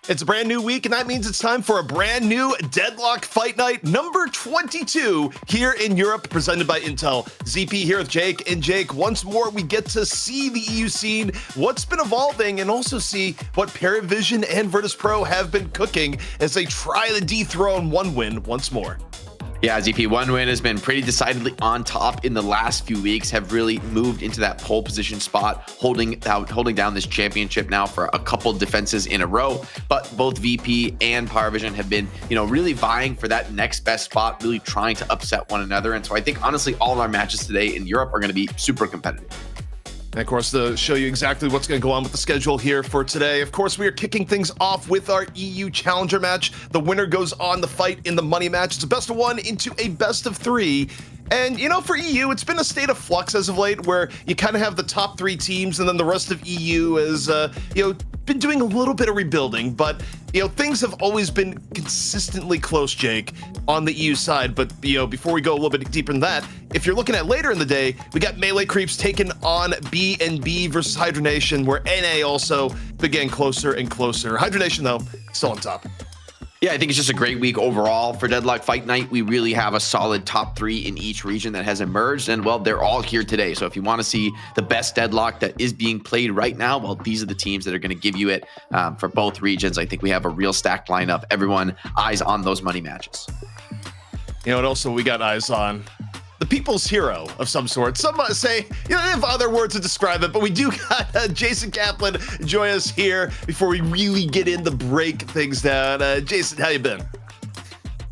It's a brand new week, and that means it's time for a brand new Deadlock Fight Night number 22 here in Europe, presented by Intel. ZP here with Jake. And Jake, once more, we get to see the EU scene, what's been evolving, and also see what Parivision and Virtus.pro have been cooking as they try to dethrone OneWin once more. Yeah, ZP, OneWin has been pretty decidedly on top in the last few weeks, have really moved into that pole position spot, holding down this championship now for a couple defenses in a row. But both VP and Parivision have been, really vying for that next best spot, really trying to upset one another. And so I think, honestly, all of our matches today in Europe are going to be super competitive. And of course, to show you exactly what's going to go on with the schedule here for today, of course, we are kicking things off with our EU Challenger match. The winner goes on the fight in the money match. It's a best of one into a best of three. And, for EU, it's been a state of flux as of late where you kind of have the top three teams and then the rest of EU has, been doing a little bit of rebuilding. But, things have always been consistently close, Jake, on the EU side. But, before we go a little bit deeper in that, if you're looking at later in the day, we got Melee Creeps taking on B&B versus Hydra Nation, where NA also began closer and closer. Hydra Nation, though, still on top. Yeah, I think it's just a great week overall for Deadlock Fight Night. We really have a solid top three in each region that has emerged, and well, they're all here today. So if you want to see the best Deadlock that is being played right now, well, these are the teams that are going to give you it for both regions. I think we have a real stacked lineup. Everyone eyes on those money matches. And also we got eyes on the people's hero of some sort. Some might say, they have other words to describe it, but we do got Jason Kaplan join us here before we really get in to break things down. Jason, how you been?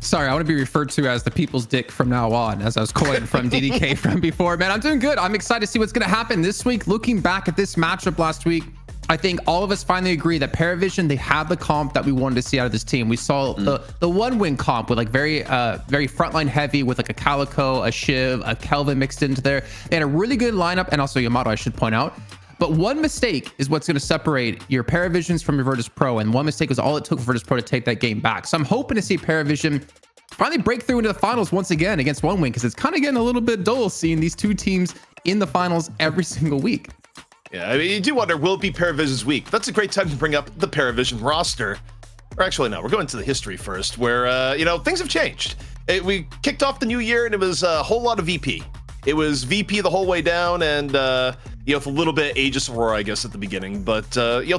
Sorry, I want to be referred to as the people's dick from now on, as I was coined from DDK from before. Man, I'm doing good. I'm excited to see what's going to happen this week. Looking back at this matchup last week, I think all of us finally agree that Parivision, they have the comp that we wanted to see out of this team. We saw the OneWin comp with very frontline heavy with like a Calico, a Shiv, a Kelvin mixed into there. They had a really good lineup, and also Yamato, I should point out. But one mistake is what's going to separate your Parivisions from your Virtus.pro, and one mistake was all it took for Virtus.pro to take that game back. So I'm hoping to see Parivision finally break through into the finals once again against OneWin, because it's kind of getting a little bit dull seeing these two teams in the finals every single week. Yeah, you do wonder, will it be Parivision's week? That's a great time to bring up the Parivision roster. Or actually, no, we're going to the history first, where, things have changed. We kicked off the new year, and it was a whole lot of VP. It was VP the whole way down, and, with a little bit Aegis Aurora, I guess, at the beginning. But,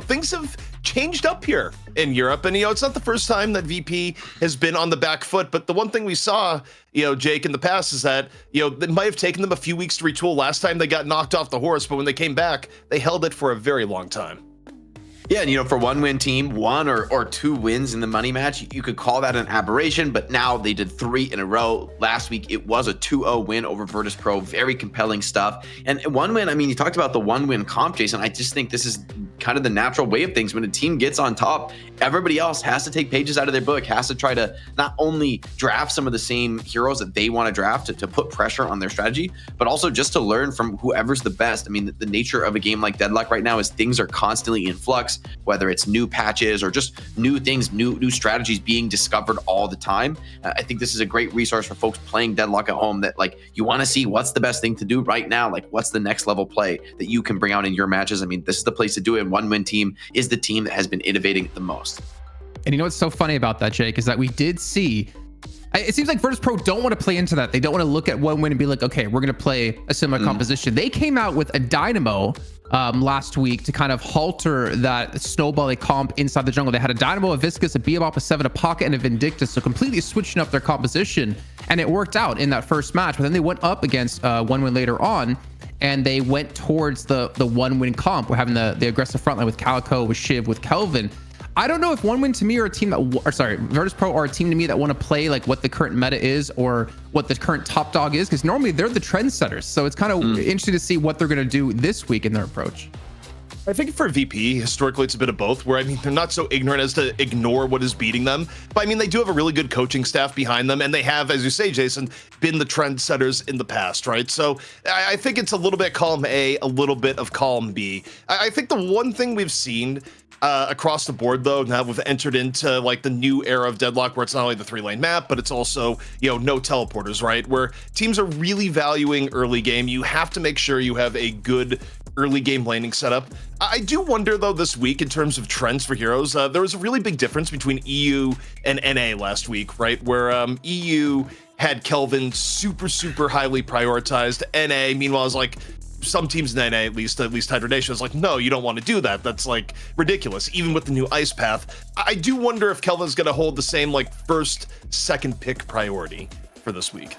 things have changed up here in Europe. And, it's not the first time that VP has been on the back foot. But the one thing we saw, Jake, in the past is that, it might have taken them a few weeks to retool. Last time they got knocked off the horse, but when they came back, they held it for a very long time. Yeah, and for OneWin team, one or two wins in the money match, you could call that an aberration, but now they did 3 in a row. Last week, it was a 2-0 win over Virtus.pro. Very compelling stuff. And OneWin, you talked about the OneWin comp, Jason. I just think this is kind of the natural way of things. When a team gets on top, everybody else has to take pages out of their book, has to try to not only draft some of the same heroes that they want to draft to put pressure on their strategy, but also just to learn from whoever's the best. The nature of a game like Deadlock right now is things are constantly in flux, whether it's new patches or just new things, new strategies being discovered all the time. I think this is a great resource for folks playing Deadlock at home, that you want to see what's the best thing to do right now, what's the next level play that you can bring out in your matches. This is the place to do it. OneWin team is the team that has been innovating the most. And what's so funny about that, Jake, is that we did see, it seems like Virtus.pro don't want to play into that. They don't want to look at OneWin and be like, okay, we're going to play a similar composition. They came out with a Dynamo last week to kind of halter that snowball comp inside the jungle. They had a Dynamo, a Viscus, a Beabop, a 7, a Pocket, and a Vindictus. So completely switching up their composition. And it worked out in that first match. But then they went up against OneWin later on, and they went towards the OneWin comp. We're having the aggressive frontline with Calico, with Shiv, with Kelvin. I don't know if OneWin to me are a team that, Virtus.pro are a team to me that want to play what the current meta is or what the current top dog is, because normally they're the trendsetters. So it's kind of interesting to see what they're going to do this week in their approach. I think for VP, historically, it's a bit of both, where, they're not so ignorant as to ignore what is beating them. But, they do have a really good coaching staff behind them, and they have, as you say, Jason, been the trendsetters in the past, right? So I think it's a little bit column A, a little bit of column B. I think the one thing we've seen across the board, though, now we've entered into the new era of Deadlock, where it's not only the 3-lane map, but it's also, no teleporters, right? Where teams are really valuing early game. You have to make sure you have a good early game laning setup. I do wonder though this week in terms of trends for heroes, there was a really big difference between EU and NA last week, right? Where EU had Kelvin super highly prioritized. NA, meanwhile, is like some teams in NA, at least Hydrodation is like, no, you don't want to do that. That's like ridiculous, even with the new ice path. I do wonder if Kelvin's going to hold the same like first, second pick priority for this week.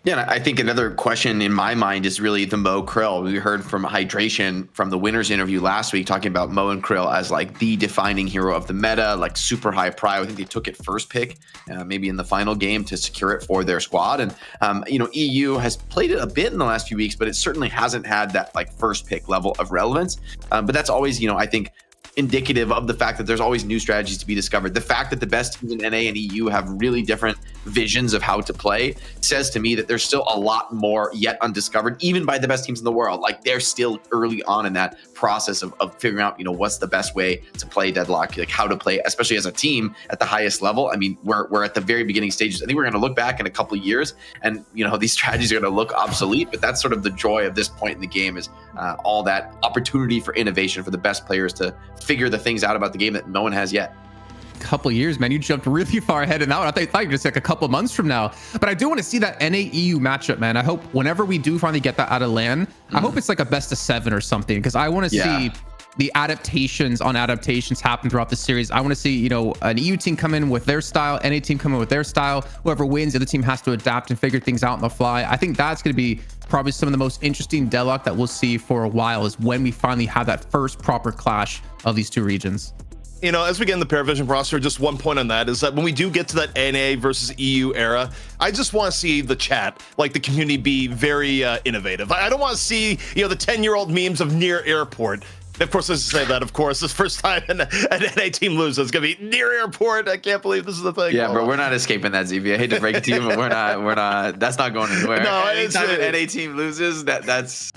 Yeah, and I think another question in my mind is really the Mo Krill. We heard from Hydration from the winners interview last week talking about Mo and Krill as like the defining hero of the meta, like super high prio. I think they took it first pick, maybe in the final game to secure it for their squad. And, EU has played it a bit in the last few weeks, but it certainly hasn't had that like first pick level of relevance. But that's always, I think, indicative of the fact that there's always new strategies to be discovered. The fact that the best teams in NA and EU have really different visions of how to play says to me that there's still a lot more yet undiscovered, even by the best teams in the world. Like they're still early on in that process of figuring out, what's the best way to play Deadlock, like how to play, especially as a team at the highest level. I mean, we're at the very beginning stages. I think we're going to look back in a couple of years and, these strategies are going to look obsolete, but that's sort of the joy of this point in the game is all that opportunity for innovation for the best players to figure the things out about the game that no one has yet. Couple years, man, you jumped really far ahead, and now I thought you were just like a couple months from now. But I do want to see that NA EU matchup, man. I hope whenever we do finally get that out of LAN, I hope it's like a best of 7 or something, because I want to see the adaptations happen throughout the series. I want to see, an EU team come in with their style, NA team come in with their style. Whoever wins, the other team has to adapt and figure things out on the fly. I think that's going to be probably some of the most interesting deadlock that we'll see for a while, is when we finally have that first proper clash of these two regions. As we get in the Parivision roster, just one point on that is that when we do get to that NA versus EU era, I just want to see the chat, like the community, be very innovative. I don't want to see, the 10-year-old memes of near airport. Of course, let's say that, of course, this first time an NA team loses, it's going to be near airport. I can't believe this is the thing. Yeah, bro, we're not escaping that, ZV. I hate to break it to you, but we're not, that's not going anywhere. No, anytime an NA team loses, that's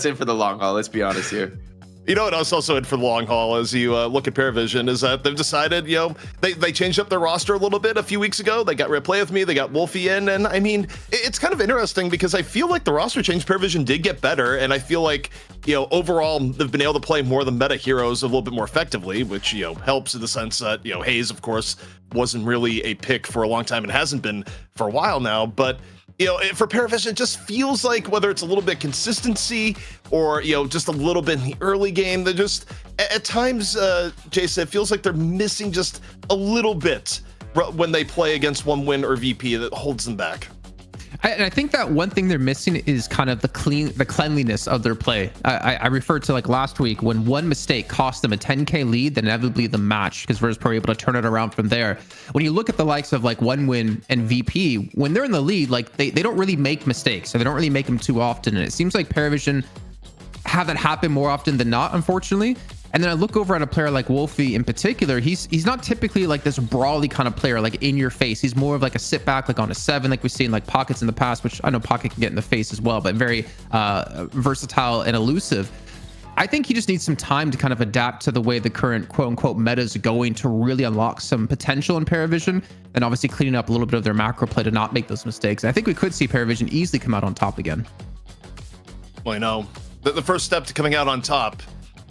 in for the long haul. Let's be honest here. What else also in for the long haul as you look at Parivision is that they've decided, they changed up their roster a little bit a few weeks ago. They got Red Play With Me, they got Wolfie in, and I mean, it's kind of interesting because I feel like the roster change Parivision did get better, and I feel like, overall they've been able to play more of the meta heroes a little bit more effectively, which, helps in the sense that, Hayes, of course, wasn't really a pick for a long time and hasn't been for a while now, but for Parivision, it just feels like whether it's a little bit consistency or, just a little bit in the early game, they're just, at times, Jason, it feels like they're missing just a little bit when they play against 1win or VP that holds them back. And I think that one thing they're missing is kind of the cleanliness of their play. I referred to like last week when one mistake cost them a 10K lead, then inevitably the match, because Virtus.pro were able to turn it around from there. When you look at the likes of like 1win and VP, when they're in the lead, like they don't really make mistakes, so they don't really make them too often. And it seems like Parivision have that happen more often than not, unfortunately. And then I look over at a player like Wolfie in particular. He's not typically like this brawly kind of player, like in your face. He's more of like a sit back, like on a 7, like we've seen like Pockets in the past, which I know Pocket can get in the face as well, but very versatile and elusive. I think he just needs some time to kind of adapt to the way the current quote unquote meta is going to really unlock some potential in Parivision, and obviously cleaning up a little bit of their macro play to not make those mistakes. I think we could see Parivision easily come out on top again. Well, the first step to coming out on top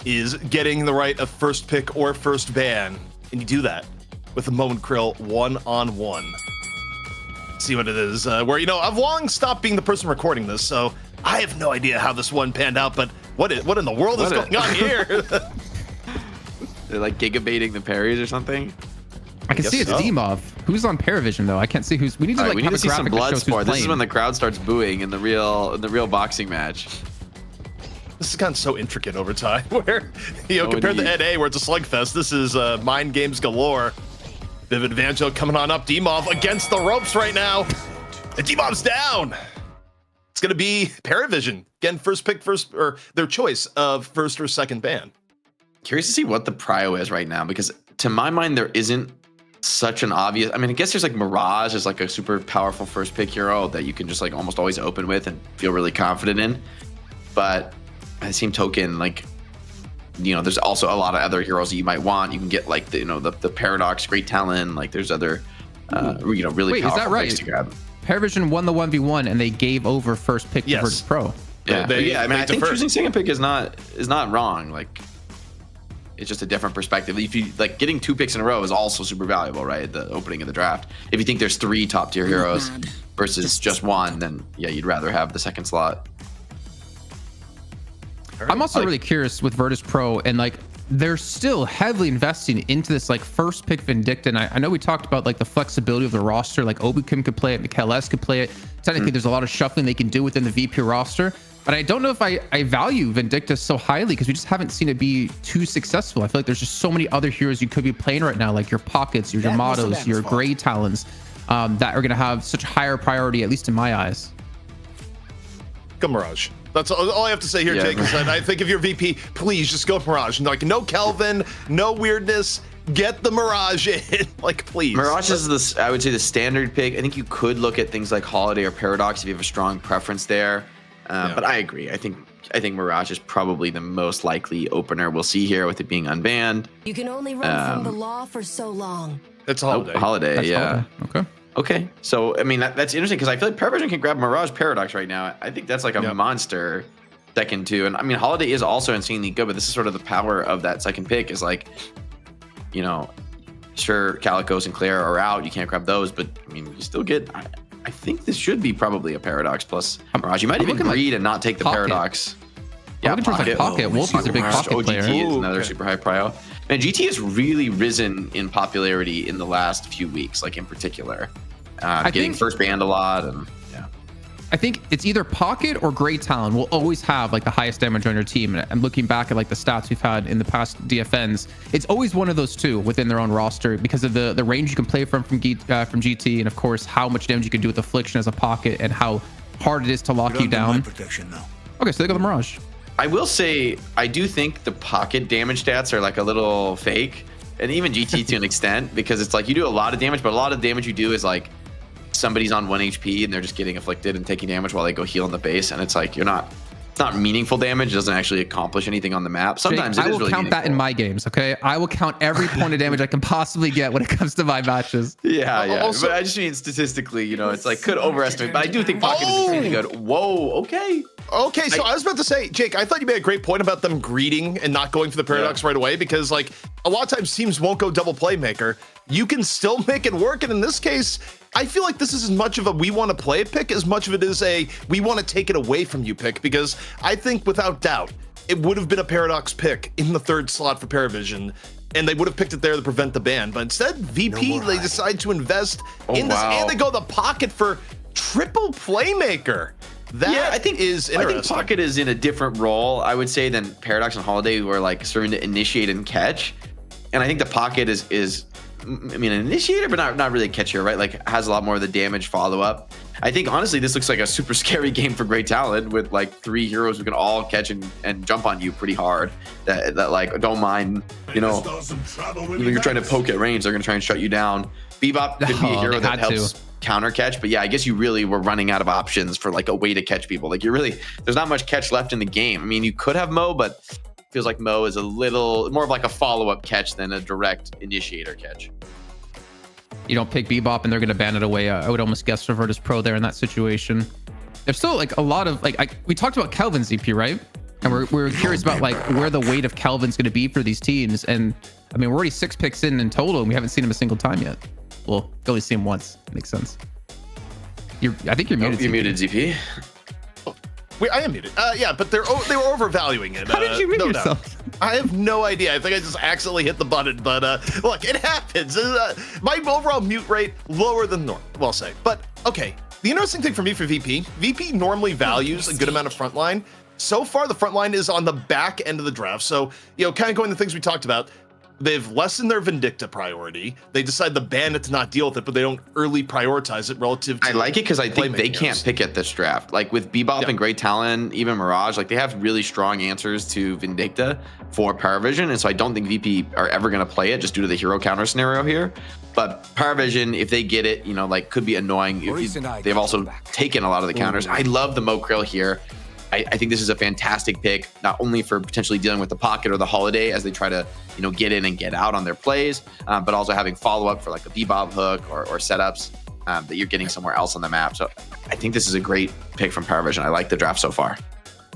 is getting the right of first pick or first ban, and you do that with a Mo and Krill one-on-one. See what it is. Where I've long stopped being the person recording this, so I have no idea how this one panned out. But what in the world is going on here? They're like gigabaiting the parries or something. I can see it's Demov. Who's on Parivision though? I can't see who's. We need to we need to see some blood sport. This is when the crowd starts booing in the real boxing match. This has gotten so intricate over time, where, compared to NA, where it's a slugfest, this is mind games galore. Vivid Evangel coming on up. Demov against the ropes right now. And Demov's down. It's going to be Parivision. Again, first pick, or their choice of first or second ban. Curious to see what the prio is right now, because to my mind, there isn't such an obvious. I mean, I guess there's like Mirage is like a super powerful first pick hero that you can just like almost always open with and feel really confident in. But at the same token, like, there's also a lot of other heroes that you might want. You can get like the Paradox, Great Talent. Like there's other, really Wait, powerful is that right? picks to grab. Parivision won the 1v1 and they gave over first pick to Virtus.pro. Yeah, I mean, I think defer. choosing second pick is not wrong. Like, it's just a different perspective. If you like, getting 2 picks in a row is also super valuable, right? At the opening of the draft. If you think there's 3 top tier heroes versus just 1, then yeah, you'd rather have the second slot. I'm also really curious with Virtus.pro, and like they're still heavily investing into this like first pick Vindicta. And I know we talked about like the flexibility of the roster, like Obukim could play it, Mikael S could play it. Technically, there's a lot of shuffling they can do within the VP roster. But I don't know if I value Vindicta so highly because we just haven't seen it be too successful. I feel like there's just so many other heroes you could be playing right now, like your Pockets, your Yamatos, your Grey Talons, that are going to have such higher priority, at least in my eyes. Go Mirage. That's all I have to say here, Jake, is that I think if you're VP, please just go Mirage. Like, no Kelvin, no weirdness. Get the Mirage in. Like, please. Mirage is I would say the standard pick. I think you could look at things like Holiday or Paradox if you have a strong preference there. But I agree. I think Mirage is probably the most likely opener we'll see here with it being unbanned. You can only run from the law for so long. It's a Holiday. Holiday, That's yeah. Holiday. Okay. So, I mean, that's interesting because I feel like Parivision can grab Mirage Paradox right now. I think that's like a monster second two. And I mean, Holiday is also insanely good, but this is sort of the power of that second pick is like, you know, sure, Calicos and Claire are out. You can't grab those, but I mean, you still get... I think this should be probably a Paradox plus Mirage. You might even read and not take the Paradox. Yeah, Pocket. Wolfie's a big Pocket player. GT is another super high prio. Man, GT has really risen in popularity in the last few weeks, like in particular. Getting first banned a lot, and yeah. I think it's either Pocket or Grey Talon will always have like the highest damage on your team. And looking back at like the stats we've had in the past DFNs, it's always one of those two within their own roster because of the range you can play from GT, and of course how much damage you can do with Affliction as a Pocket and how hard it is to lock you down. Okay, so they go the Mirage. I will say I do think the Pocket damage stats are like a little fake, and even GT to an extent, because it's like you do a lot of damage, but a lot of damage you do is like somebody's on 1 HP and they're just getting afflicted and taking damage while they go heal in the base, and it's like it's not meaningful damage. It doesn't actually accomplish anything on the map. Sometimes Jake, it is I will really count that in my games. Okay, I will count every point of damage I can possibly get when it comes to my matches. Yeah. Also, but I just mean statistically, it's like could overestimate. But I do think Pocket is extremely good. Whoa. Okay. Okay, so I was about to say, Jake, I thought you made a great point about them greeting and not going for the Paradox right away, because like a lot of times teams won't go double playmaker. You can still make it work, and in this case, I feel like this is as much of a we want to play it pick as much of it is a we want to take it away from you pick, because I think without doubt it would have been a Paradox pick in the 3rd slot for Parivision, and they would have picked it there to prevent the ban. But instead, VP, they decide to invest in this, and they go the Pocket for triple playmaker. I think is interesting. I think Pocket is in a different role, I would say, than Paradox and Holiday, who are like starting to initiate and catch. And I think the Pocket is I mean, an initiator, but not really a catcher, right? Like has a lot more of the damage follow up. I think honestly, this looks like a super scary game for Grey Talon with like 3 heroes who can all catch and jump on you pretty hard. That like don't mind, you're trying to poke at range, they're gonna try and shut you down. Bebop could be a hero that helps counter catch, but yeah, I guess you really were running out of options for like a way to catch people. Like there's not much catch left in the game. I mean, you could have Mo, but feels like Mo is a little more of like a follow-up catch than a direct initiator catch. You don't pick Bebop and they're going to ban it away. I would almost guess for Virtus.pro there in that situation. There's still like a lot of we talked about Kelvin's EP, right? And we're curious about like where the weight of Kelvin's going to be for these teams. And I mean, we're already 6 picks in total, and we haven't seen him a single time yet. Well, only seen him once. Makes sense. I think you're muted. You're muted, ZP. Wait, I am muted. Yeah, but they were overvaluing it. How did you mute yourself? I have no idea. I think I just accidentally hit the button. But look, it happens. My overall mute rate lower than normal, we'll say. But okay, the interesting thing for me for VP normally values a good amount of frontline. So far, the frontline is on the back end of the draft. So kind of going to things we talked about. They've lessened their Vindicta priority. They decide to ban it to not deal with it, but they don't early prioritize it relative to... I like it because I think they can't pick at this draft. Like with Bebop and Grey Talon, even Mirage, like they have really strong answers to Vindicta for Parivision, and so I don't think VP are ever going to play it just due to the hero counter scenario here. But Parivision, if they get it, like could be annoying. They've also taken a lot of the counters. I love the Mo Krill here. I think this is a fantastic pick, not only for potentially dealing with the Pocket or the Holiday as they try to, get in and get out on their plays, but also having follow-up for like a Bebop hook or setups that you're getting somewhere else on the map. So I think this is a great pick from Parivision. I like the draft so far.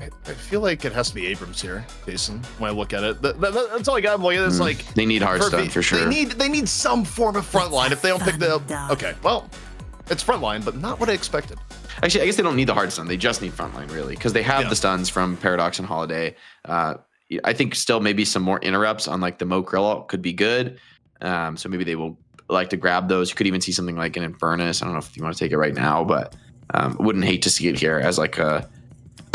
I feel like it has to be Abrams here, Jason. When I look at it, that's all I got. I'm looking at this like they need Hearthstone for sure. They need some form of frontline. If they don't pick the okay, well, it's frontline, but not what I expected. Actually, I guess they don't need the hard stun. They just need frontline, really, because they have the stuns from Paradox and Holiday. I think still maybe some more interrupts on like the Mo Krill could be good. So maybe they will like to grab those. You could even see something like an Infernus. I don't know if you want to take it right now, but wouldn't hate to see it here as like a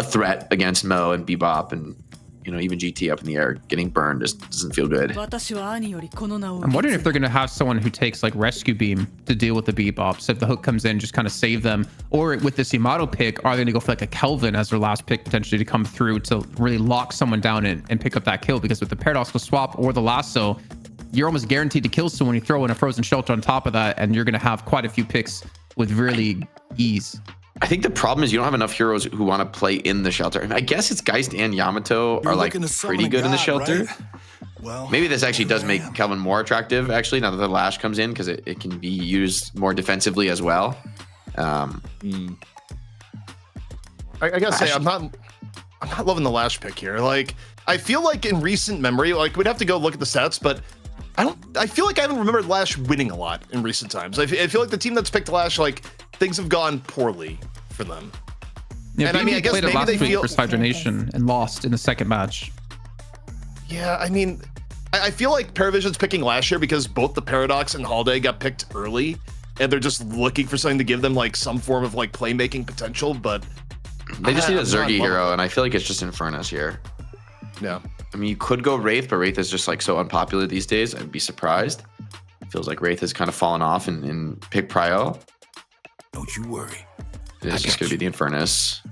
threat against Mo and Bebop and even GT up in the air getting burned just doesn't feel good. I'm wondering if they're going to have someone who takes like Rescue Beam to deal with the Bebop. So if the hook comes in, just kind of save them. Or with this Yamato pick, are they going to go for like a Kelvin as their last pick potentially to come through to really lock someone down and pick up that kill? Because with the Paradoxical Swap or the Lasso, you're almost guaranteed to kill someone. You throw in a Frozen Shelter on top of that, and you're going to have quite a few picks with really ease. I think the problem is you don't have enough heroes who want to play in the shelter. I guess it's Geist and Yamato are like pretty good in the shelter. Right? Well, maybe this actually does make Kelvin more attractive, actually, now that the Lash comes in, because it can be used more defensively as well. I gotta say, I'm not loving the Lash pick here. Like, I feel like in recent memory, like we'd have to go look at the stats, but I feel like I haven't remembered Lash winning a lot in recent times. I feel like the team that's picked Lash, like things have gone poorly for them. Yeah, and I mean, I guess played maybe last they week feel for Hydra Nation and lost in the second match. Yeah, I mean, I feel like Parivision's picking Lash here because both the Paradox and Holiday got picked early, and they're just looking for something to give them like some form of like playmaking potential. But they just need a Zergy hero, and I feel like it's just Infernus here. Yeah. I mean, you could go Wraith, but Wraith is just like so unpopular these days. I'd be surprised. It feels like Wraith has kind of fallen off in pick prio. Don't you worry. It is just going to be the Infernus,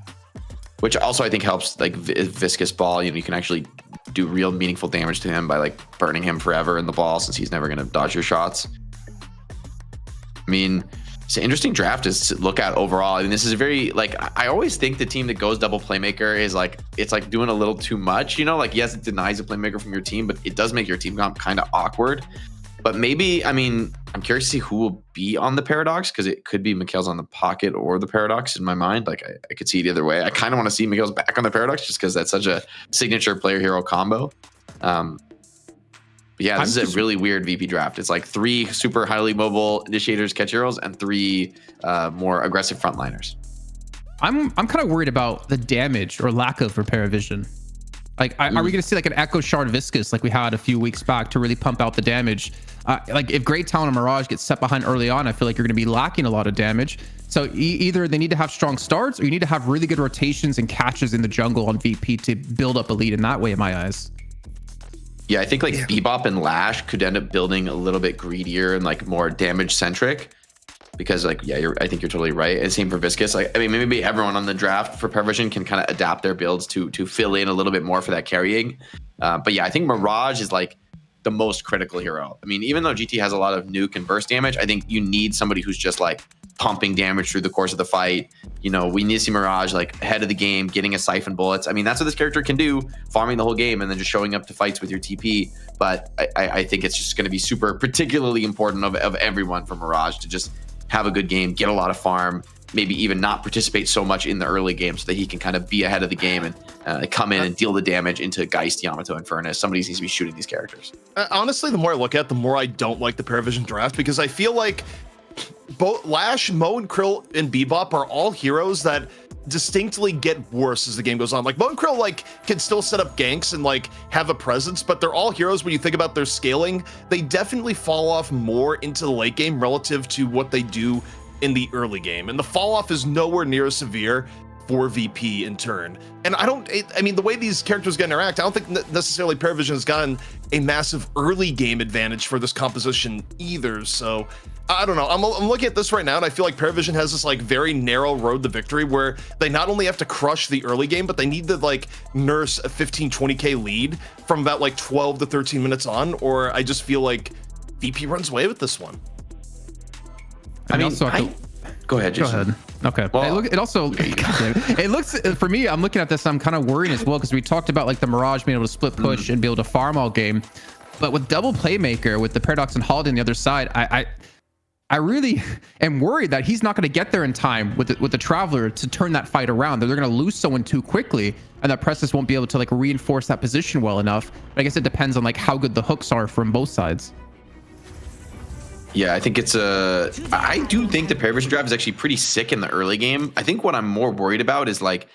which also I think helps like Viscous Ball. You can actually do real meaningful damage to him by like burning him forever in the ball since he's never going to dodge your shots. I mean, it's an interesting draft to look at overall. I mean, this is very like I always think the team that goes double playmaker is like it's like doing a little too much. Like yes, it denies a playmaker from your team, but it does make your team comp kind of awkward. But maybe, I mean, I'm curious to see who will be on the Paradox because it could be Mikhail's on the Pocket or the Paradox in my mind. Like I could see it either way. I kind of want to see Mikhail's back on the Paradox just because that's such a signature player hero combo. But yeah, this is a really weird VP draft. It's like 3 super highly mobile initiators catch heroes and 3 more aggressive frontliners. I'm kind of worried about the damage or lack of for Parivision. Like, are we going to see like an Echo Shard Viscous like we had a few weeks back to really pump out the damage? Like if Great Talon and Mirage get set behind early on, I feel like you're going to be lacking a lot of damage. So either they need to have strong starts or you need to have really good rotations and catches in the jungle on VP to build up a lead in that way, in my eyes. Yeah, I think like Bebop and Lash could end up building a little bit greedier and like more damage centric. Because like, yeah, I think you're totally right. And same for Viscous. Like, I mean, maybe everyone on the draft for Parivision can kind of adapt their builds to fill in a little bit more for that carrying. But yeah, I think Mirage is like the most critical hero. I mean, even though GT has a lot of nuke and burst damage, I think you need somebody who's just like pumping damage through the course of the fight. We need to see Mirage like ahead of the game, getting a siphon bullets. I mean, that's what this character can do, farming the whole game and then just showing up to fights with your TP. But I think it's just going to be super particularly important of everyone for Mirage to just have a good game, get a lot of farm, maybe even not participate so much in the early game so that he can kind of be ahead of the game and come in and deal the damage into Geist, Yamato, and Furnace. Somebody needs to be shooting these characters. Honestly, the more I look at it, the more I don't like the Parivision draft because I feel like both Lash, Mo, and Krill and Bebop are all heroes that distinctly get worse as the game goes on. Like Mo and Krill like can still set up ganks and like have a presence, but they're all heroes when you think about their scaling. They definitely fall off more into the late game relative to what they do in the early game. And the fall off is nowhere near as severe for VP in turn. And I mean, the way these characters get interact, I don't think necessarily Parivision has gotten a massive early game advantage for this composition either. So I don't know. I'm looking at this right now and I feel like Parivision has this like very narrow road to victory where they not only have to crush the early game, but they need to like nurse a 15-20k lead from about like 12 to 13 minutes on, or I just feel like VP runs away with this one. I mean, go ahead, Jason. Go ahead. Okay. Well, it looks for me, I'm looking at this, I'm kind of worrying as well because we talked about like the Mirage being able to split push and be able to farm all game. But with double playmaker, with the Paradox and Holiday on the other side, I I really am worried that he's not going to get there in time with the Traveler to turn that fight around. They're going to lose someone too quickly, and that Prestus won't be able to like reinforce that position well enough. But I guess it depends on like how good the hooks are from both sides. Yeah, I think I do think the Parivision draft is actually pretty sick in the early game. I think what I'm more worried about is like,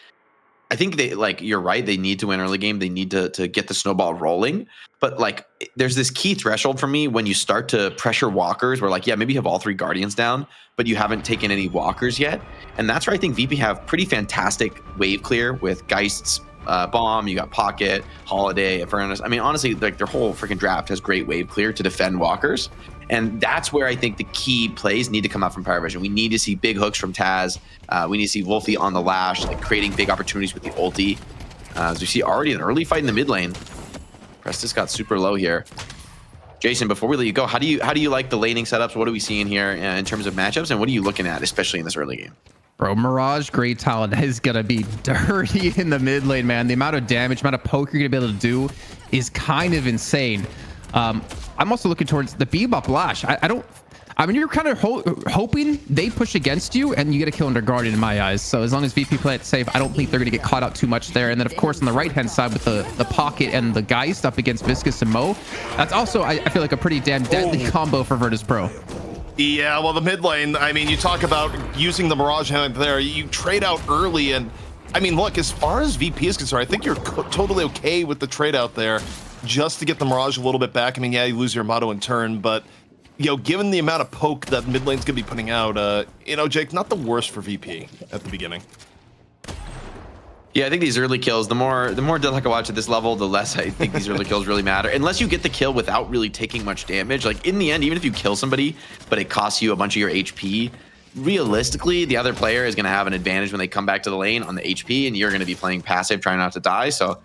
I think they like, you're right. They need to win early game. They need to get the snowball rolling. But like, there's this key threshold for me when you start to pressure walkers where like, yeah, maybe you have all 3 Guardians down, but you haven't taken any walkers yet. And that's where I think VP have pretty fantastic wave clear with Geist's bomb. You got Pocket, Holiday, Furnace. I mean, honestly, like their whole freaking draft has great wave clear to defend walkers. And that's where I think the key plays need to come out from Parivision. We need to see big hooks from Taz. We need to see Wolfie on the lash, like creating big opportunities with the ulti. As we see already an early fight in the mid lane. Prestus got super low here. Jason, before we let you go, how do you like the laning setups? What are we seeing here in terms of matchups, and what are you looking at, especially in this early game? Bro, Mirage Great Talent is gonna be dirty in the mid lane, man. The amount of damage, amount of poke you're gonna be able to do is kind of insane. I'm also looking towards the Bebop Lash. I mean, you're kind of hoping they push against you and you get a kill under Guardian in my eyes. So as long as VP play it safe, I don't think they're going to get caught out too much there. And then, of course, on the right-hand side with the Pocket and the Geist up against Viscous and Mo, that's also, I feel like, a pretty damn deadly combo for Virtus.pro. Yeah, well, the mid lane, I mean, you talk about using the Mirage Hand there. You trade out early, and I mean, look, as far as VP is concerned, I think you're totally okay with the trade out there just to get the Mirage a little bit back. I mean, yeah, you lose your Motto in turn, but you know, given the amount of poke that mid lane's gonna be putting out, you know, Jake, not the worst for VP at the beginning. Yeah, I think these early kills, the more Deadlock I watch at this level, the less I think these early kills really matter. Unless you get the kill without really taking much damage. Like in the end, even if you kill somebody, but it costs you a bunch of your HP, realistically, the other player is gonna have an advantage when they come back to the lane on the HP, and you're gonna be playing passive, trying not to die. So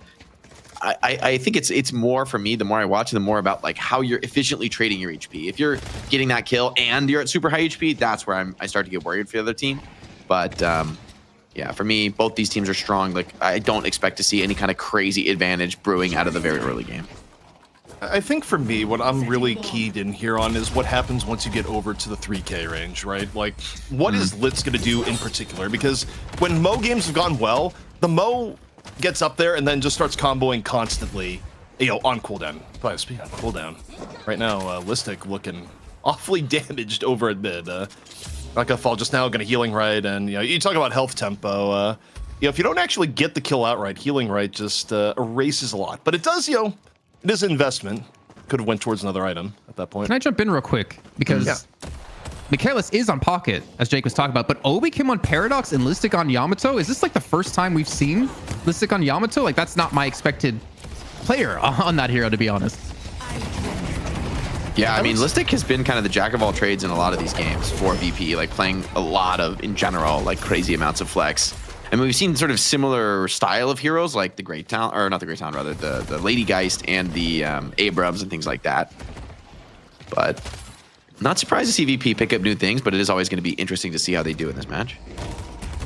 I think it's more for me, the more I watch, the more about like how you're efficiently trading your HP. If you're getting that kill and you're at super high HP, that's where I start to get worried for the other team. But yeah, for me, both these teams are strong. Like I don't expect to see any kind of crazy advantage brewing out of the very early game. I think for me, what I'm really keyed in here on is what happens once you get over to the 3K range, right? Like, what is Litz going to do in particular? Because when Mo games have gone well, the Mo gets up there and then just starts comboing constantly, you know, on cooldown. But speaking of cooldown, right now, Listic looking awfully damaged over at mid. Not gonna fall just now, gonna healing right, and you know, you talk about health tempo. You know, if you don't actually get the kill outright, healing right just erases a lot. But it does, you know, it is an investment. Could have went towards another item at that point. Can I jump in real quick? Because Michaelis is on Pocket, as Jake was talking about, but Obi came on Paradox and Listic on Yamato. Is this like the first time we've seen Listic on Yamato? Like, that's not my expected player on that hero, to be honest. Yeah, I mean, Listic has been kind of the jack of all trades in a lot of these games for VP, like playing a lot of, in general, like crazy amounts of flex. I mean, we've seen sort of similar style of heroes like the Great Town, or not the Great Town, rather, the Lady Geist and the Abrams and things like that. But not surprised to see VP pick up new things, but it is always going to be interesting to see how they do in this match.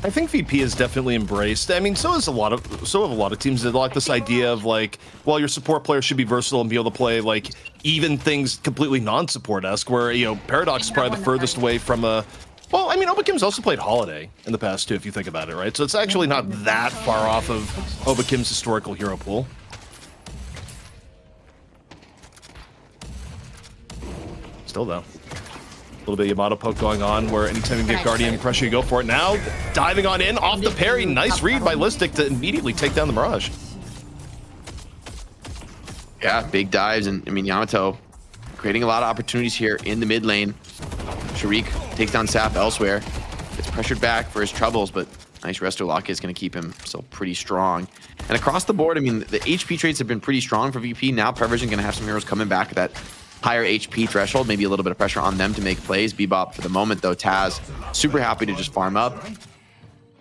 I think VP is definitely embraced. I mean, so have a lot of teams that like this idea of like, well, your support player should be versatile and be able to play like even things completely non-support-esque. Where, you know, Paradox is probably the furthest away from a. Well, I mean, Obakim's also played Holiday in the past too, if you think about it, right? So it's actually not that far off of Obakim's historical hero pool. Still though. A little bit of Yamato poke going on where anytime you get Guardian pressure, you go for it. Now, diving on in, off the parry. Nice read by Listic to immediately take down the Mirage. Yeah, big dives. And I mean, Yamato creating a lot of opportunities here in the mid lane. Sharik takes down Sap elsewhere. Gets pressured back for his troubles, but nice Resto Lock is going to keep him still pretty strong. And across the board, I mean, the HP trades have been pretty strong for VP. Now, Parivision going to have some heroes coming back at that higher HP threshold, maybe a little bit of pressure on them to make plays. Bebop for the moment, though, Taz super happy to just farm up.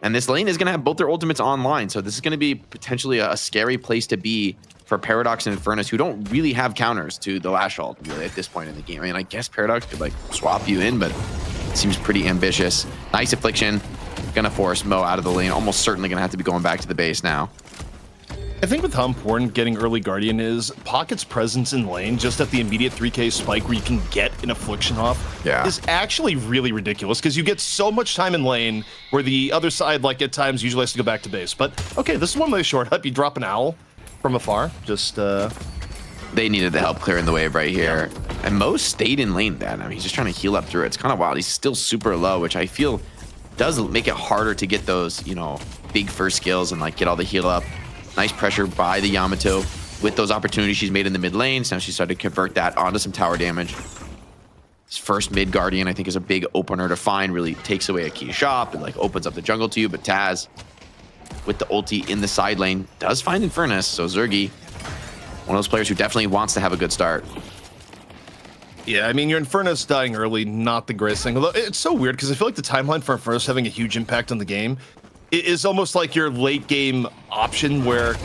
And this lane is going to have both their ultimates online, so this is going to be potentially a scary place to be for Paradox and Infernus, who don't really have counters to the Lash ult really at this point in the game. I mean, I guess Paradox could like swap you in, but it seems pretty ambitious. Nice Affliction, gonna force Mo out of the lane. Almost certainly gonna have to be going back to the base now. I think with how important getting early Guardian is, Pocket's presence in lane, just at the immediate 3k spike where you can get an Affliction off, is actually really ridiculous, because you get so much time in lane where the other side, like at times, usually has to go back to base. But okay, this is one way short up. You drop an owl from afar. Just they needed the help clearing the wave right here. And Mo stayed in lane then. I mean, he's just trying to heal up through it. It's kind of wild. He's still super low, which I feel does make it harder to get those, you know, big first skills and like get all the heal up. Nice pressure by the Yamato with those opportunities she's made in the mid lanes. Now she's started to convert that onto some tower damage. His first mid Guardian, I think, is a big opener to find. Really takes away a key shop and like opens up the jungle to you. But Taz, with the ulti in the side lane, does find Infernus. So Zergy, one of those players who definitely wants to have a good start. Yeah, I mean, your Infernus dying early, not the greatest thing. Although it's so weird because I feel like the timeline for Infernus having a huge impact on the game is almost like your late game option where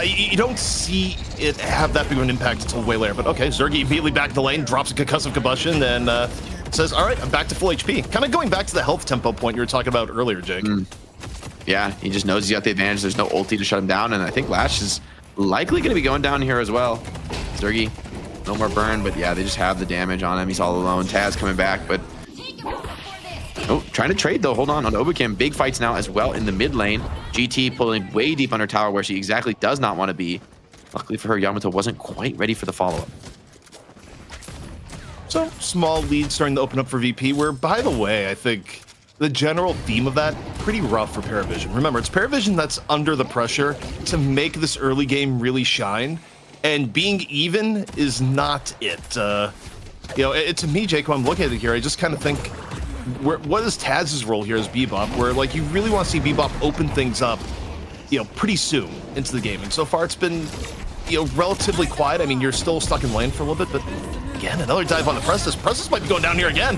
you don't see it have that big of an impact until way later. But okay, Zergy immediately back in the lane, drops a concussive combustion, and says, all right, I'm back to full HP. Kind of going back to the health tempo point you were talking about earlier, Jake. Yeah, he just knows he's got the advantage. There's no ulti to shut him down, and I think Lash is likely going to be going down here as well. Zergy, no more burn, but yeah, they just have the damage on him. He's all alone. Taz coming back, but oh, trying to trade though. Hold on Obukim. Big fights now as well in the mid lane. GT pulling way deep under tower where she exactly does not want to be. Luckily for her, Yamato wasn't quite ready for the follow-up. So small lead starting to open up for VP, where, by the way, I think the general theme of that, pretty rough for Parivision. Remember, it's Parivision that's under the pressure to make this early game really shine, and being even is not it. You know, to me, Jake, when I'm looking at it here, I just kind of think, what is Taz's role here as Bebop, where like you really want to see Bebop open things up, you know, pretty soon into the game. And so far it's been, you know, relatively quiet. I mean, you're still stuck in lane for a little bit, but again, another dive on the Prestus. Prestus might be going down here again.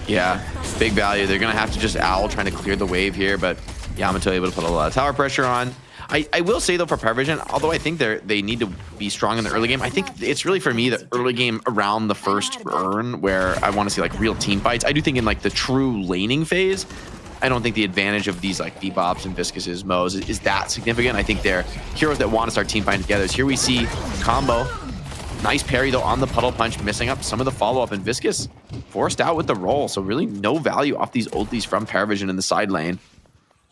Yeah, big value. They're going to have to just owl trying to clear the wave here, but Yamato able to put a lot of tower pressure on. I will say though, for Parivision, although I think they need to be strong in the early game, I think it's really for me the early game around the first urn where I want to see like real team fights. I do think in like the true laning phase, I don't think the advantage of these like Bebops and Viscuses, Mo's is that significant. I think they're heroes that want to start team fighting together. So here we see combo. Nice parry though on the puddle punch, missing up some of the follow-up, and Viscus forced out with the roll. So really no value off these ultis from Parivision in the side lane.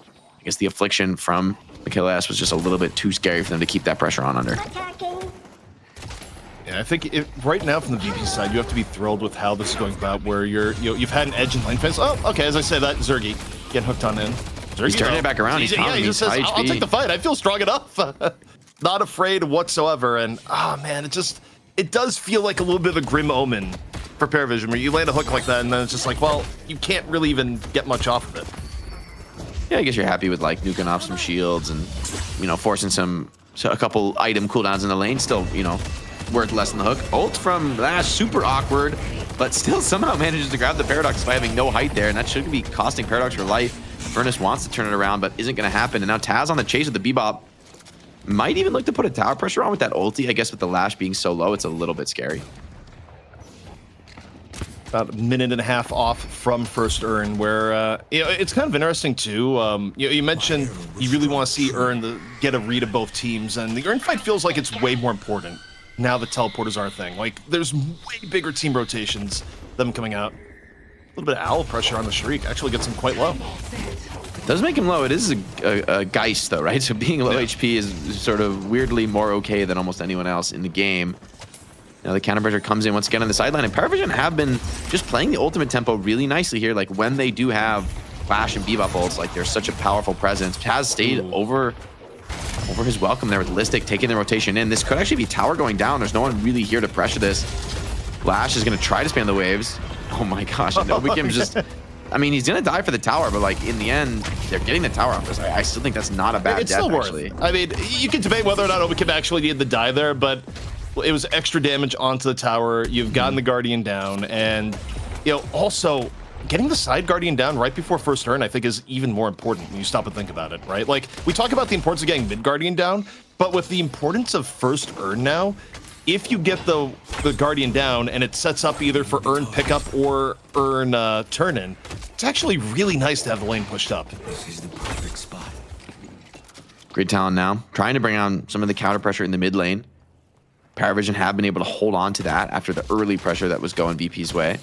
I guess the affliction from Achilles was just a little bit too scary for them to keep that pressure on under. Yeah, I think right now from the VP side, you have to be thrilled with how this is going about, where you've had an edge in lane fence. Oh, okay, as I said, that Zergy getting hooked on in. Zergy, he's turning it back around. He just says, I'll take the fight. I feel strong enough. Not afraid whatsoever. And oh man, it does feel like a little bit of a grim omen for Parivision, where you land a hook like that, and then it's just like, well, you can't really even get much off of it. Yeah, I guess you're happy with like nuking off some shields and, you know, forcing a couple item cooldowns in the lane. Still, you know, worth less than the hook. Ult from Lash, super awkward, but still somehow manages to grab the Paradox by having no height there, and that should be costing Paradox her life. Furnace wants to turn it around, but isn't going to happen. And now Taz on the chase with the Bebop. Might even look to put a tower pressure on with that ulti. I guess with the Lash being so low, it's a little bit scary. About a minute and a half off from first urn, where you know, it's kind of interesting too. You mentioned you really want to see urn get a read of both teams, and the urn fight feels like it's way more important now that teleporters are a thing. Like there's way bigger team rotations, them coming out. A little bit of owl pressure on the Shriek actually gets him quite low. Does make him low. It is a Geist though, right? So being low HP is sort of weirdly more okay than almost anyone else in the game. Now the counter pressure comes in once again on the sideline, and Parivision have been just playing the ultimate tempo really nicely here. Like when they do have Flash and Bebop ults, like they're such a powerful presence. Taz stayed over his welcome there with Listic taking the rotation in. This could actually be tower going down. There's no one really here to pressure this. Lash is going to try to spam the waves. Oh my gosh, and Obukim's just... I mean, he's going to die for the tower, but like in the end, they're getting the tower off this. I still think that's not a bad death, actually. I mean, you can debate whether or not Obukim actually needed the die there, but it was extra damage onto the tower. You've gotten the Guardian down, and you know, also getting the side Guardian down right before first turn, I think, is even more important when you stop and think about it, right? Like, we talk about the importance of getting mid Guardian down, but with the importance of first urn now, if you get the Guardian down and it sets up either for urn pickup or urn turn in, it's actually really nice to have the lane pushed up. This is the perfect spot. Great talent now. Trying to bring on some of the counter pressure in the mid lane. Parivision have been able to hold on to that after the early pressure that was going VP's way.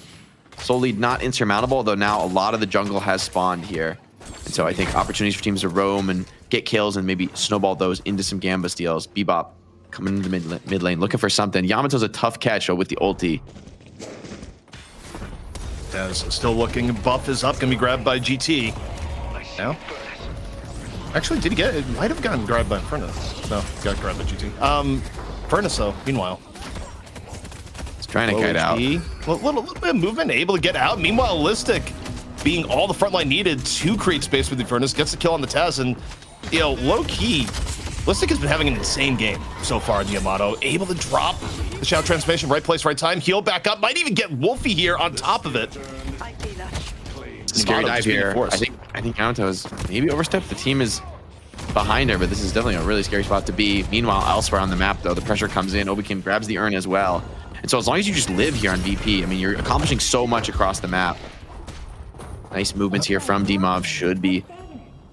Soul lead not insurmountable, though now a lot of the jungle has spawned here. And so I think opportunities for teams to roam and get kills and maybe snowball those into some Gamba steals. Bebop coming into the mid lane, looking for something. Yamato's a tough catch though with the ulti. As still looking, buff is up, gonna be grabbed by GT. Now? Actually, did he get it? Might have gotten grabbed by Furnace. No, got grabbed by GT. Furnace though, meanwhile. He's trying to kite out. Little bit of movement, able to get out. Meanwhile, Listic, being all the front line needed to create space with the Furnace, gets the kill on the Taz, and you know, low key, Listic has been having an insane game so far in the Yamato. Able to drop the Shadow Transformation, right place, right time, heal back up, might even get Wolfie here on top of it. Scary dive here. I think Yamato has maybe overstepped. The team is behind her, but this is definitely a really scary spot to be. Meanwhile, elsewhere on the map, though, the pressure comes in. Obikim grabs the urn as well. And so as long as you just live here on VP, I mean, you're accomplishing so much across the map. Nice movements here from Dimov. Should be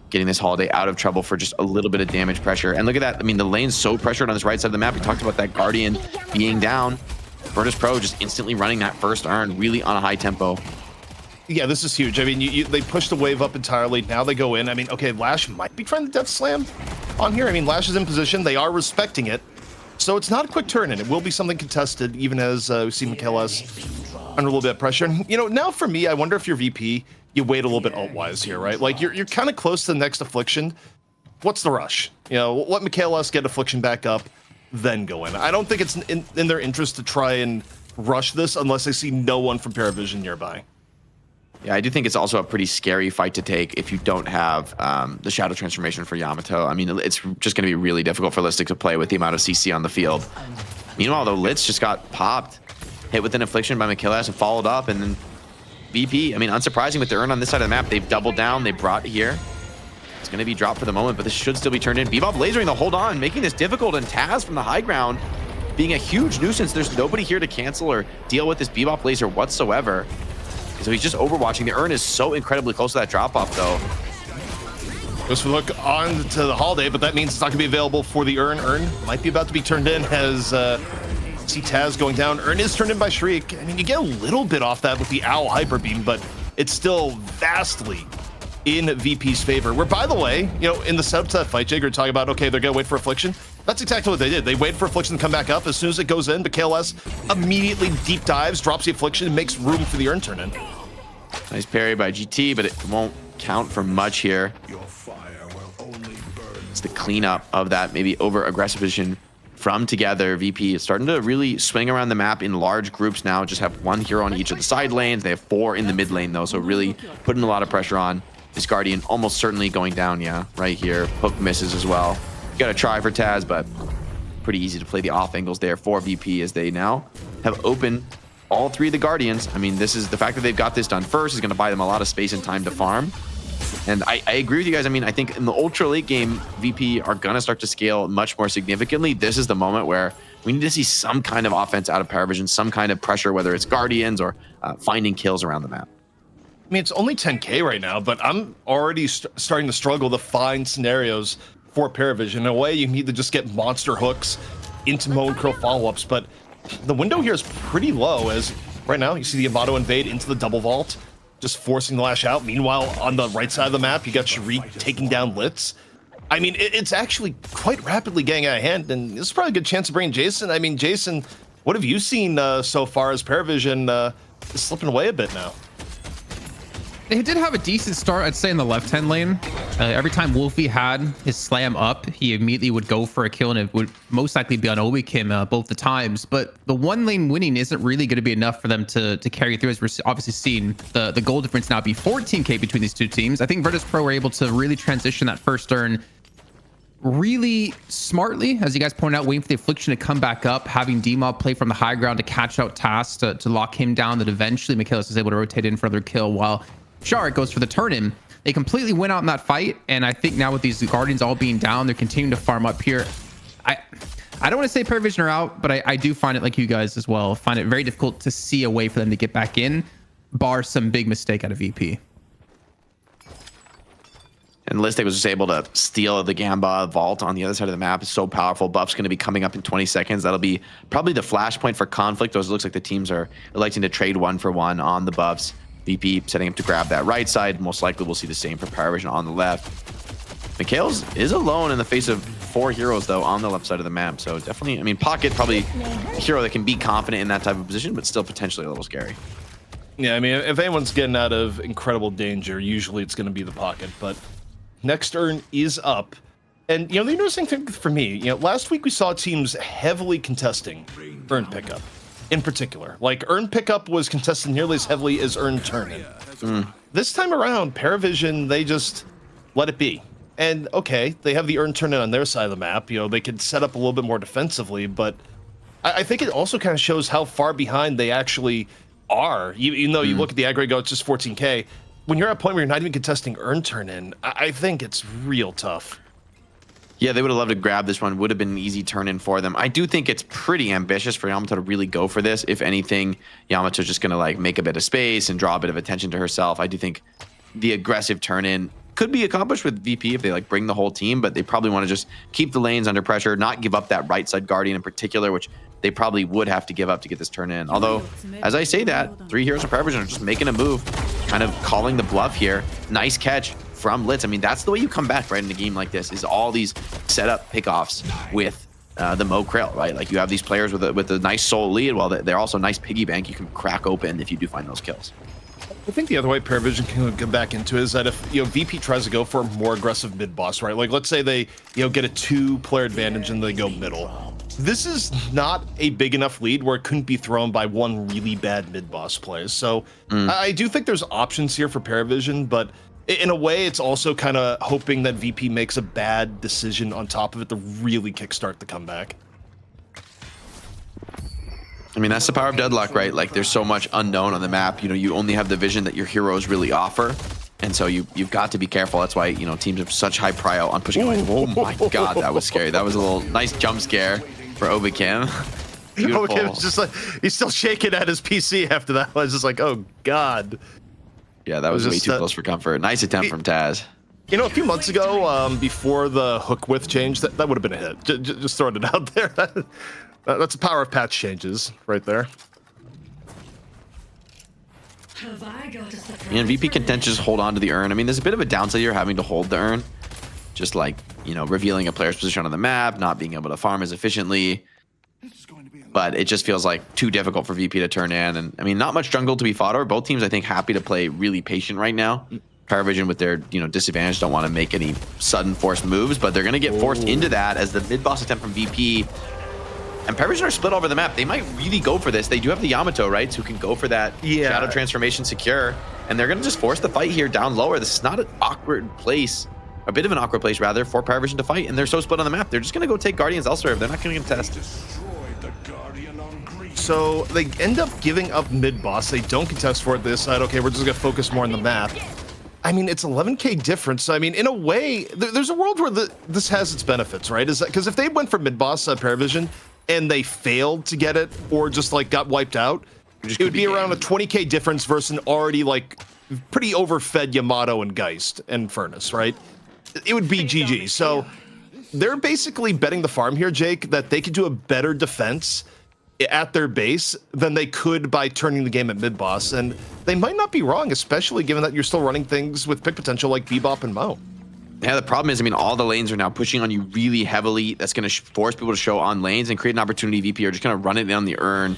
getting this Holiday out of trouble for just a little bit of damage pressure. And look at that. I mean, the lane's so pressured on this right side of the map. We talked about that Guardian being down. Virtus.pro just instantly running that first urn really on a high tempo. Yeah, this is huge. I mean, they pushed the wave up entirely. Now they go in. I mean, okay, Lash might be trying to death slam on here. I mean, Lash is in position. They are respecting it. So it's not a quick turn, and it will be something contested, even as we see Michaelis under a little bit of pressure. You know, now for me, I wonder if you're VP, you wait a little bit ult-wise here, right? Like, you're kind of close to the next Affliction. What's the rush? You know, let Michaelis get Affliction back up, then go in. I don't think it's in their interest to try and rush this unless they see no one from Parivision nearby. Yeah, I do think it's also a pretty scary fight to take if you don't have the Shadow Transformation for Yamato. I mean, it's just going to be really difficult for Listic to play with the amount of CC on the field. Meanwhile, though, Litz just got popped, hit with an Affliction by Michaelis and followed up, and then VP, I mean, unsurprising with the urn on this side of the map, they've doubled down, they brought it here. It's going to be dropped for the moment, but this should still be turned in. Bebop lasering the hold on, making this difficult, and Taz from the high ground being a huge nuisance. There's nobody here to cancel or deal with this Bebop laser whatsoever. So he's just overwatching. The urn is so incredibly close to that drop-off, though. Just look on to the Holiday, but that means it's not going to be available for the urn. Urn might be about to be turned in as see Taz going down. Urn is turned in by Shriek. I mean, you get a little bit off that with the Owl Hyper Beam, but it's still vastly in VP's favor. Where, by the way, you know, in the setup to that fight, Jake, you're talking about, okay, they're going to wait for Affliction. That's exactly what they did. They waited for Affliction to come back up. As soon as it goes in, the KLS immediately deep dives, drops the Affliction, and makes room for the urn turn in. Nice parry by GT, but it won't count for much here. It's the cleanup of that maybe over-aggressive position from Together. VP is starting to really swing around the map in large groups now. Just have one hero on each of the side lanes. They have 4 in the mid lane, though, so really putting a lot of pressure on. This Guardian almost certainly going down, yeah, right here. Hook misses as well. Got to try for Taz, but pretty easy to play the off angles there for VP as they now have opened all 3 of the Guardians. I mean, this is the fact that they've got this done first is going to buy them a lot of space and time to farm. And I agree with you guys. I mean, I think in the ultra late game, VP are going to start to scale much more significantly. This is the moment where we need to see some kind of offense out of Parivision, some kind of pressure, whether it's Guardians or finding kills around the map. I mean, it's only 10K right now, but I'm already starting to struggle to find scenarios for Parivision. In a way, you need to just get monster hooks into Mo and Krill follow-ups, but the window here is pretty low, as right now you see the Yamato invade into the double vault, just forcing the Lash out. Meanwhile, on the right side of the map, you got Shriek taking down Litz. I mean, it's actually quite rapidly getting out of hand, and this is probably a good chance to bring Jason. I mean, Jason, what have you seen so far as Parivision is slipping away a bit now? They did have a decent start, I'd say, in the left-hand lane. Every time Wolfie had his slam up, he immediately would go for a kill, and it would most likely be on Obikim both the times. But the one lane winning isn't really going to be enough for them to carry through, as we're obviously seeing the goal difference now be 14K between these two teams. I think Virtus.pro were able to really transition that first turn really smartly, as you guys pointed out, waiting for the Affliction to come back up, having D-Mob play from the high ground to catch out Task to lock him down, that eventually Michaelis is able to rotate in for another kill, while Shark goes for the turn-in. They completely went out in that fight, and I think now with these Guardians all being down, they're continuing to farm up here. I don't want to say Parivision are out, but I do find it, like you guys as well, find it very difficult to see a way for them to get back in, bar some big mistake out of VP. And Listic was just able to steal the Gamba vault on the other side of the map. It's so powerful. Buff's going to be coming up in 20 seconds. That'll be probably the flashpoint for conflict. Those looks like the teams are electing to trade 1-for-1 on the buffs. VP setting up to grab that right side. Most likely we'll see the same for Parivision on the left. Mikhail's is alone in the face of 4 heroes, though, on the left side of the map. So definitely, I mean, Pocket probably a hero that can be confident in that type of position, but still potentially a little scary. Yeah, I mean, if anyone's getting out of incredible danger, usually it's going to be the Pocket, but next urn is up. And, the interesting thing for me, last week we saw teams heavily contesting urn pickup in particular. Like, urn pickup was contested nearly as heavily as urn turn-in. This time around, Parivision, they just let it be. And, okay, they have the urn turn-in on their side of the map. They could set up a little bit more defensively, but I think it also kind of shows how far behind they actually are. Even though you look at the aggregate, go, it's just 14K. When you're at a point where you're not even contesting urn turn-in, I think it's real tough. Yeah, they would have loved to grab this one. Would have been an easy turn-in for them. I do think it's pretty ambitious for Yamato to really go for this. If anything, Yamato's just going to like make a bit of space and draw a bit of attention to herself. I do think the aggressive turn-in could be accomplished with VP if they like bring the whole team, but they probably want to just keep the lanes under pressure, not give up that right side Guardian in particular, which they probably would have to give up to get this turn in. Although, as I say that, 3 heroes of Parivision are just making a move, kind of calling the bluff here. Nice catch from Litz. I mean, that's the way you come back right in a game like this, is all these setup pickoffs with the Mo Krill, right? Like, you have these players with a nice soul lead, while they're also nice piggy bank you can crack open if you do find those kills. I think the other way Parivision can come back into it is that if VP tries to go for a more aggressive mid boss, right? Like, let's say they get a 2-player advantage and they go middle. This is not a big enough lead where it couldn't be thrown by one really bad mid boss player. So I do think there's options here for Parivision, but in a way, it's also kind of hoping that VP makes a bad decision on top of it to really kickstart the comeback. I mean, that's the power of Deadlock, right? Like, there's so much unknown on the map. You only have the vision that your heroes really offer. And so you've got to be careful. That's why, teams have such high prio on pushing away. Oh my God, that was scary. That was a little nice jump scare for Obakim. Obakim was just like, he's still shaking at his PC after that. I was just like, oh God. Yeah, that was way too close for comfort. Nice attempt from Taz. A few months ago, before the hook width change, that would have been a hit. Just throwing it out there. That's the power of patch changes right there. And VP can just hold on to the urn. I mean, there's a bit of a downside here having to hold the urn. Just like, revealing a player's position on the map, not being able to farm as efficiently. But it just feels like too difficult for VP to turn in. And I mean, not much jungle to be fought over. Both teams, I think, happy to play really patient right now. Parivision with their, disadvantage, don't want to make any sudden forced moves, but they're going to get forced into that as the mid-boss attempt from VP. And Parivision are split over the map. They might really go for this. They do have the Yamato, right? Who can go for that shadow transformation secure. And they're going to just force the fight here down lower. This is not an awkward place. A bit of an awkward place, rather, for Parivision to fight. And they're so split on the map. They're just going to go take Guardians elsewhere if they're not going to contest. So they end up giving up mid-boss. They don't contest for it. They decide, okay, we're just going to focus more on the map. I mean, it's 11K difference. So, I mean, in a way, there's a world where this has its benefits, right? Is that because if they went for mid-boss Parivision and they failed to get it or just like got wiped out, it would be around a 20K difference versus an already like pretty overfed Yamato and Geist and Furnace, right? It would be GG. So they're basically betting the farm here, Jake, that they could do a better defense at their base than they could by turning the game at mid-boss. And they might not be wrong, especially given that you're still running things with pick potential like Bebop and Mo. Yeah, the problem is, I mean, all the lanes are now pushing on you really heavily. That's going to force people to show on lanes and create an opportunity. VP are just going to run it down the urn.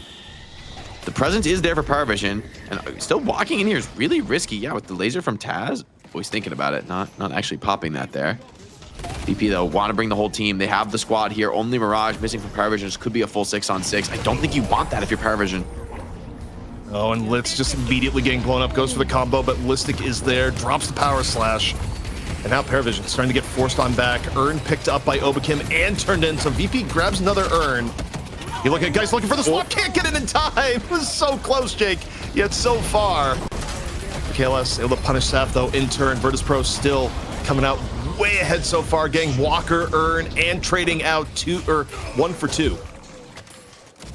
The presence is there for Parivision, and still walking in here is really risky. Yeah, with the laser from Taz, always thinking about it, not actually popping that there. VP, though, want to bring the whole team. They have the squad here. Only Mirage missing from Parivision. This could be a full 6-on-6. I don't think you want that if you're Parivision. Oh, and Litz just immediately getting blown up. Goes for the combo, but Listic is there. Drops the power slash. And now Parivision starting to get forced on back. Urn picked up by Obakim and turned in. So VP grabs another urn. You look at guys looking for the swap. Can't get it in time. It was so close, Jake. Yet so far. KLS able to punish Saf, though, in turn. Virtus.pro still coming out way ahead so far. Getting Walker, urn, and trading out 1 for 2.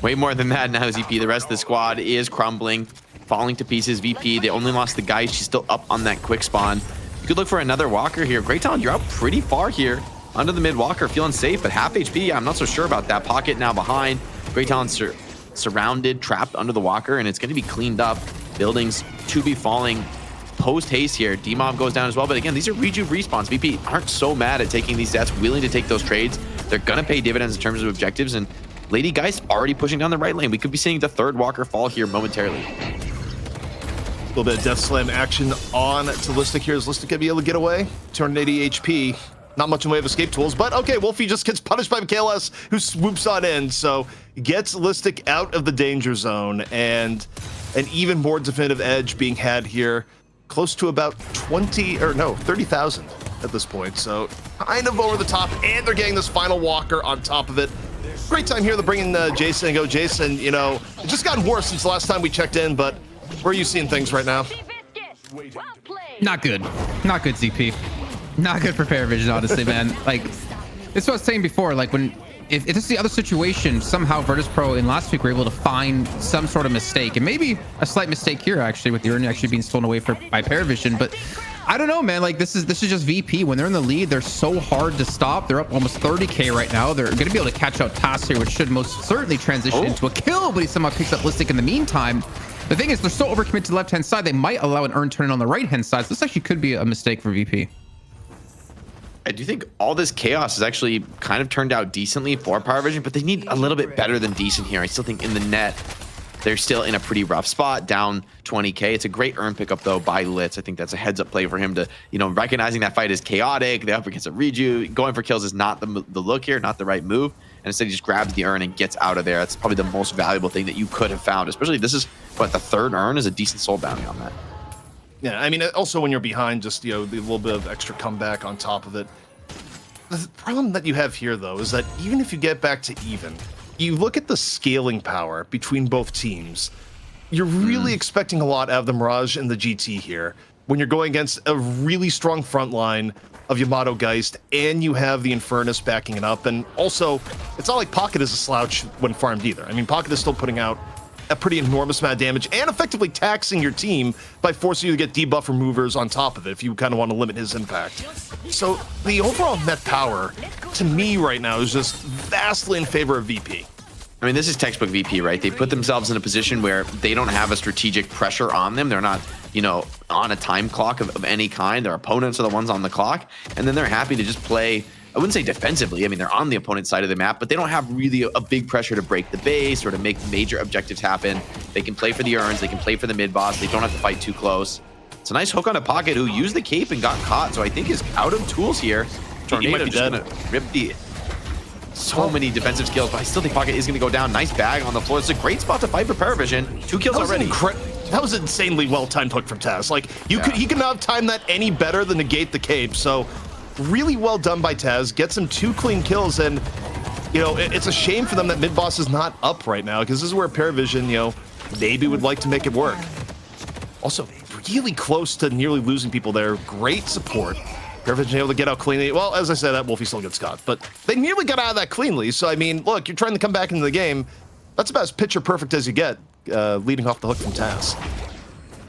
Way more than that now, ZP. The rest of the squad is crumbling, falling to pieces. VP, they only lost the guy. She's still up on that quick spawn. You could look for another walker here. Great Talent, you're out pretty far here. Under the mid walker, feeling safe, but half HP, I'm not so sure about that. Pocket now behind. Great Talent surrounded, trapped under the walker, and it's going to be cleaned up. Buildings to be falling post haste here. D-Mob goes down as well, but again, these are rejuve respawns. VP aren't so mad at taking these stats, willing to take those trades. They're going to pay dividends in terms of objectives, and Lady Geist already pushing down the right lane. We could be seeing the third walker fall here momentarily. A little bit of Death Slam action on to Listic here. Is Listic going to be able to get away? 280 HP. Not much in the way of escape tools, but okay, Wolfie just gets punished by Michaelis, who swoops on in, so gets Listic out of the danger zone, and an even more definitive edge being had here, close to about 30,000 at this point, so kind of over the top, and they're getting this final walker on top of it. Great time here to bring in Jason and go. Jason, you know, it's just gotten worse since the last time we checked in, but where are you seeing things right now? Not good. Not good, ZP. Not good for Parivision, honestly, man. Like, it's what I was saying before. Like, if this is the other situation, somehow Virtus.pro in last week were able to find some sort of mistake, and maybe a slight mistake here actually, with the urn actually being stolen away by Parivision. But I don't know, man. Like, this is just VP. When they're in the lead, they're so hard to stop. They're up almost 30k right now. They're going to be able to catch out Tass here, which should most certainly transition into a kill. But he somehow picks up Listic in the meantime. The thing is, they're so overcommitted to the left-hand side, they might allow an urn turn on the right-hand side. So this actually could be a mistake for VP. I do think all this chaos has actually kind of turned out decently for Parivision, but they need a little bit better than decent here. I still think in the net, they're still in a pretty rough spot, down 20k. It's a great urn pickup, though, by Litz. I think that's a heads-up play for him to, you know, recognizing that fight is chaotic. They're up against a reju. Going for kills is not the look here, not the right move. And instead, he just grabs the urn and gets out of there. That's probably the most valuable thing that you could have found, especially this is, what, the third urn is a decent soul bounty on that. Yeah, I mean, also when you're behind, just, you know, the little bit of extra comeback on top of it. The problem that you have here, though, is that even if you get back to even, you look at the scaling power between both teams, you're really expecting a lot out of the Mirage and the GT here when you're going against a really strong front line of Yamato Geist, and you have the Infernus backing it up. And also, it's not like Pocket is a slouch when farmed either. I mean, Pocket is still putting out a pretty enormous amount of damage and effectively taxing your team by forcing you to get debuff removers on top of it if you kind of want to limit his impact. So the overall net power, to me right now, is just vastly in favor of VP. I mean, this is textbook VP, right? They put themselves in a position where they don't have a strategic pressure on them. They're not, you know, on a time clock of any kind. Their opponents are the ones on the clock, and then they're happy to just play, I wouldn't say defensively. I mean, they're on the opponent's side of the map, but they don't have really a big pressure to break the base or to make major objectives happen. They can play for the urns. They can play for the mid boss. They don't have to fight too close. It's a nice hook on a Pocket who used the cape and got caught, so I think is out of tools here. Tornado just gonna rip the... So many defensive skills, but I still think Pocket is going to go down. Nice bag on the floor. It's a great spot to fight for Parivision. 2 kills already. That was an insanely well-timed hook from Taz. Like, he could not have timed that any better than negate the cape, so... Really well done by Taz. Gets him 2 clean kills, and you know it's a shame for them that mid boss is not up right now, because this is where Parivision, you know, maybe would like to make it work. Also, really close to nearly losing people there. Great support. Parivision able to get out cleanly. Well, as I said, that Wolfie still gets caught, but they nearly got out of that cleanly. So I mean, look, you're trying to come back into the game. That's about as picture perfect as you get, leading off the hook from Taz.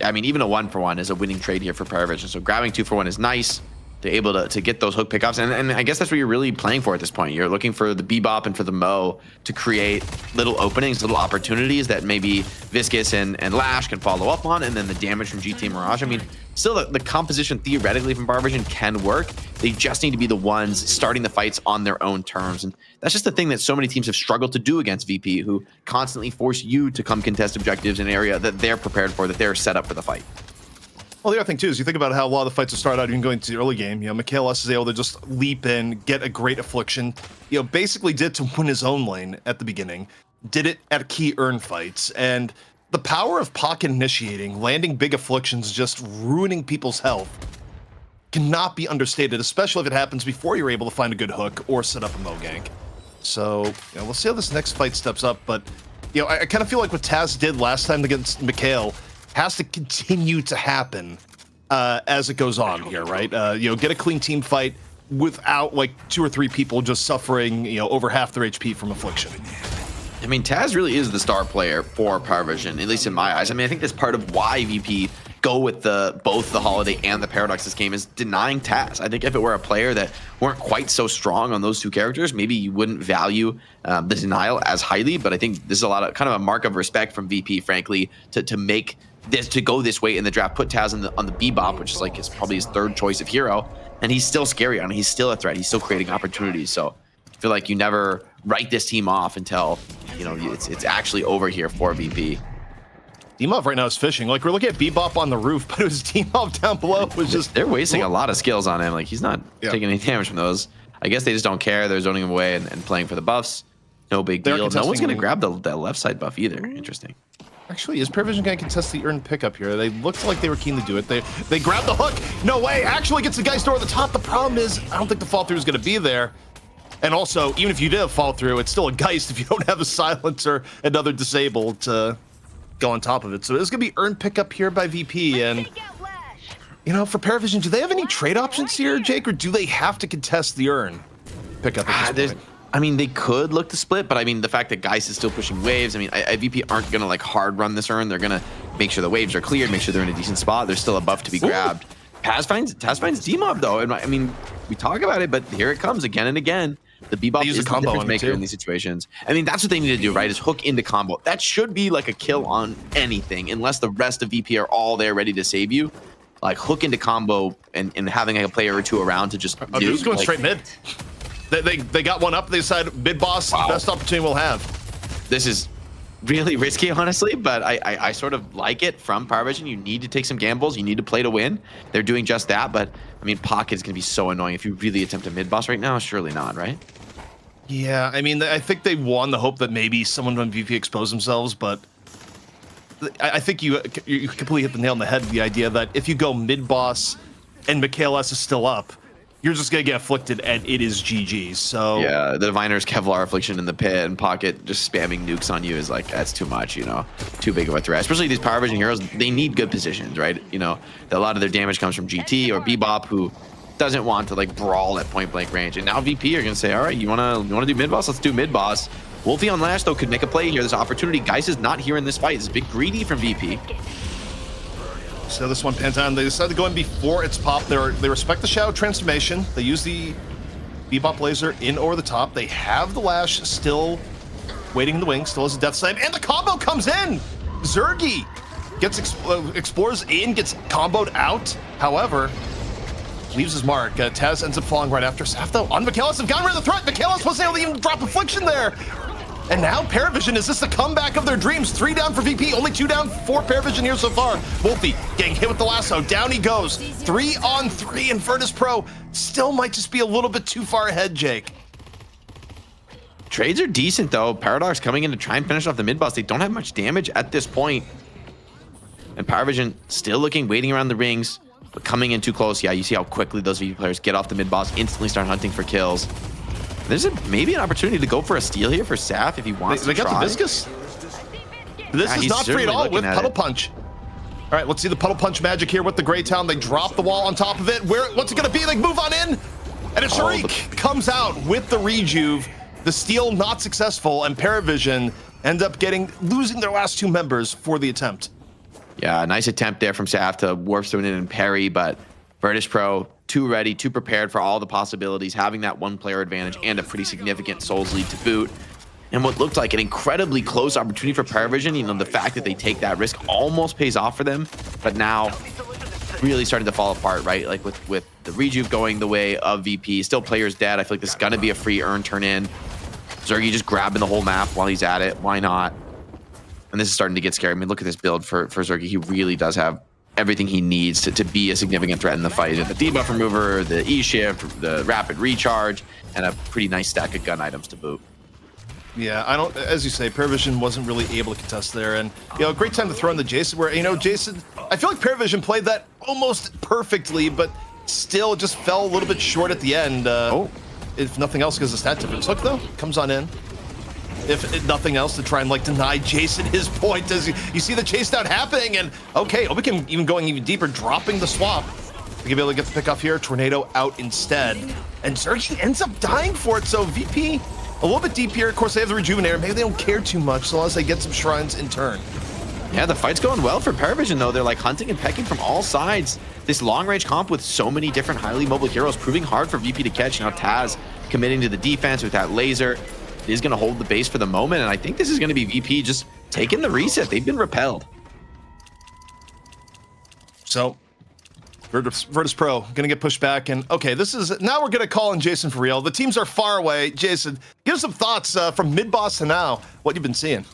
I mean, even a 1-for-1 is a winning trade here for Parivision. So grabbing 2-for-1 is nice. They're able to get those hook pickups, and I guess that's what you're really playing for at this point. You're looking for the Bebop and for the Mo to create little openings, little opportunities that maybe Viscous and Lash can follow up on, and then the damage from GT and Mirage. I mean, still the composition theoretically from Parivision can work. They just need to be the ones starting the fights on their own terms, and that's just the thing that so many teams have struggled to do against VP, who constantly force you to come contest objectives in an area that they're prepared for, that they're set up for the fight. Well, the other thing, too, is you think about how a lot of the fights will start out even going to the early game. You know, Michaelis is able to just leap in, get a great affliction. You know, basically did to win his own lane at the beginning. Did it at key urn fights. And the power of Pocket initiating, landing big afflictions, just ruining people's health, cannot be understated, especially if it happens before you're able to find a good hook or set up a Mo gank. So, you know, we'll see how this next fight steps up. But, you know, I kind of feel like what Taz did last time against Mikhail has to continue to happen as it goes on here, right? You know, get a clean team fight without like 2 or 3 people just suffering, you know, over half their HP from affliction. I mean, Taz really is the star player for Parivision, at least in my eyes. I mean, I think that's part of why VP go with both the Holiday and the Paradox this game is denying Taz. I think if it were a player that weren't quite so strong on those two characters, maybe you wouldn't value the denial as highly. But I think this is kind of a mark of respect from VP, frankly, to make this, to go this way in the draft, put Taz on the Bebop, which is like probably his third choice of hero, and he's still scary on it. He's still a threat. He's still creating opportunities. So I feel like you never write this team off until it's actually over here for VP. Demov right now is fishing. Like, we're looking at Bebop on the roof, but it was Demov down below. Was just they're wasting a lot of skills on him. Like, he's not taking any damage from those. I guess they just don't care. They're zoning him away and playing for the buffs. No big deal. No one's gonna grab the left side buff either. Interesting. Actually, is Parivision going to contest the earned pickup here? They looked like they were keen to do it. They grabbed the hook. No way. Actually gets the Geist over the top. The problem is, I don't think the fall through is going to be there. And also, even if you did have fall through, it's still a Geist if you don't have a silencer, another disabled to go on top of it. So it's going to be earned pickup here by VP. And, for Parivision, do they have any trade options here, Jake, or do they have to contest the earn pickup at this point? I mean, they could look to split, but I mean, the fact that Geist is still pushing waves, I mean, VP aren't going to like hard run this earn. They're going to make sure the waves are cleared, make sure they're in a decent spot. There's still a buff to be grabbed. Taz finds Demob though, and I mean, we talk about it, but here it comes again and again. The Bebop is the difference maker in these situations. I mean, that's what they need to do, right? Is hook into combo. That should be like a kill on anything, unless the rest of VP are all there ready to save you. Like hook into combo and having like a player or two around to just do. Dude's going straight mid. They got one up. They decided mid boss, best opportunity we'll have. This is really risky, honestly, but I sort of like it from Parivision. You need to take some gambles. You need to play to win. They're doing just that, but I mean, Pocket is going to be so annoying if you really attempt a mid boss right now. Surely not, right? Yeah, I mean, I think they won the hope that maybe someone from VP expose themselves, but I think you completely hit the nail on the head. The idea that if you go mid boss and Mikhail S is still up, you're just gonna get afflicted, and it is GG. So yeah, the Diviner's Kevlar affliction in the pit and Pocket just spamming nukes on you is like, that's too much, too big of a threat. Especially these Parivision heroes, they need good positions, right? A lot of their damage comes from GT or Bebop, who doesn't want to like brawl at point blank range. And now VP are gonna say, all right, you wanna do mid boss? Let's do mid boss. Wolfie on Lash though could make a play here. This opportunity. Geist is not here in this fight. It's a bit greedy from VP. So this one pans down. They decided to go in before it's popped. They respect the Shadow transformation. They use the Bebop laser in over the top. They have the Lash still waiting in the wing, still has a death slam, and the combo comes in. Zergy gets explores in, gets comboed out. However, leaves his mark. Taz ends up falling right after Saf though on Michaelis. Have gotten rid of the threat. Michaelis wasn't able to even drop affliction there. And now Parivision, is this the comeback of their dreams? 3 down for VP, only 2 down for Parivision here so far. Wolfie getting hit with the lasso, down he goes. 3 on 3, and Virtus.pro still might just be a little bit too far ahead, Jake. Trades are decent though. Paradox coming in to try and finish off the mid boss. They don't have much damage at this point. And Parivision still waiting around the rings, but coming in too close. Yeah, you see how quickly those VP players get off the mid boss, instantly start hunting for kills. There's maybe an opportunity to go for a steal here for Saf if he wants to try. They got the Viscous. This is not free at all with Puddle Punch. All right, let's see the Puddle Punch magic here with the Greytown. They drop the wall on top of it. What's it going to be? They move on in. And a Sharik comes out with the rejuve. The steal not successful, and Parivision end up losing their last 2 members for the attempt. Yeah, nice attempt there from Saf to warp through in and parry, but Virtus.pro too ready, too prepared for all the possibilities, having that 1-player advantage and a pretty significant Souls lead to boot. And what looked like an incredibly close opportunity for Parivision, the fact that they take that risk almost pays off for them, but now really starting to fall apart, right? Like with the rejuve going the way of VP, still players dead. I feel like this is gonna be a free earn turn in. Zergy just grabbing the whole map while he's at it. Why not? And this is starting to get scary. I mean, look at this build for Zergy. He really does have everything he needs to be a significant threat in the fight. The debuff remover, the E-shift, the rapid recharge, and a pretty nice stack of gun items to boot. Yeah, as you say, Parivision wasn't really able to contest there, and great time to throw in the Jason where, Jason, I feel like Parivision played that almost perfectly, but still just fell a little bit short at the end. If nothing else, because the stat difference. Hook though, comes on in. If nothing else, to try and deny Jason his point as you see the chase down happening, and okay, Obikin even going even deeper, dropping the swap. To be able to get the pick off here, Tornado out instead. And Zergy ends up dying for it, so VP a little bit deep here. Of course, they have the Rejuvenator. Maybe they don't care too much, so long as they get some shrines in turn. Yeah, the fight's going well for Parivision, though. They're like hunting and pecking from all sides. This long-range comp with so many different highly mobile heroes proving hard for VP to catch. Now Taz committing to the defense with that laser is going to hold the base for the moment, and I think this is going to be VP just taking the reset. They've been repelled. So Virtus.pro gonna get pushed back, and okay, this is now we're gonna call in Jason for real. The teams are far away. Jason, give us some thoughts from mid boss to now. What you've been seeing,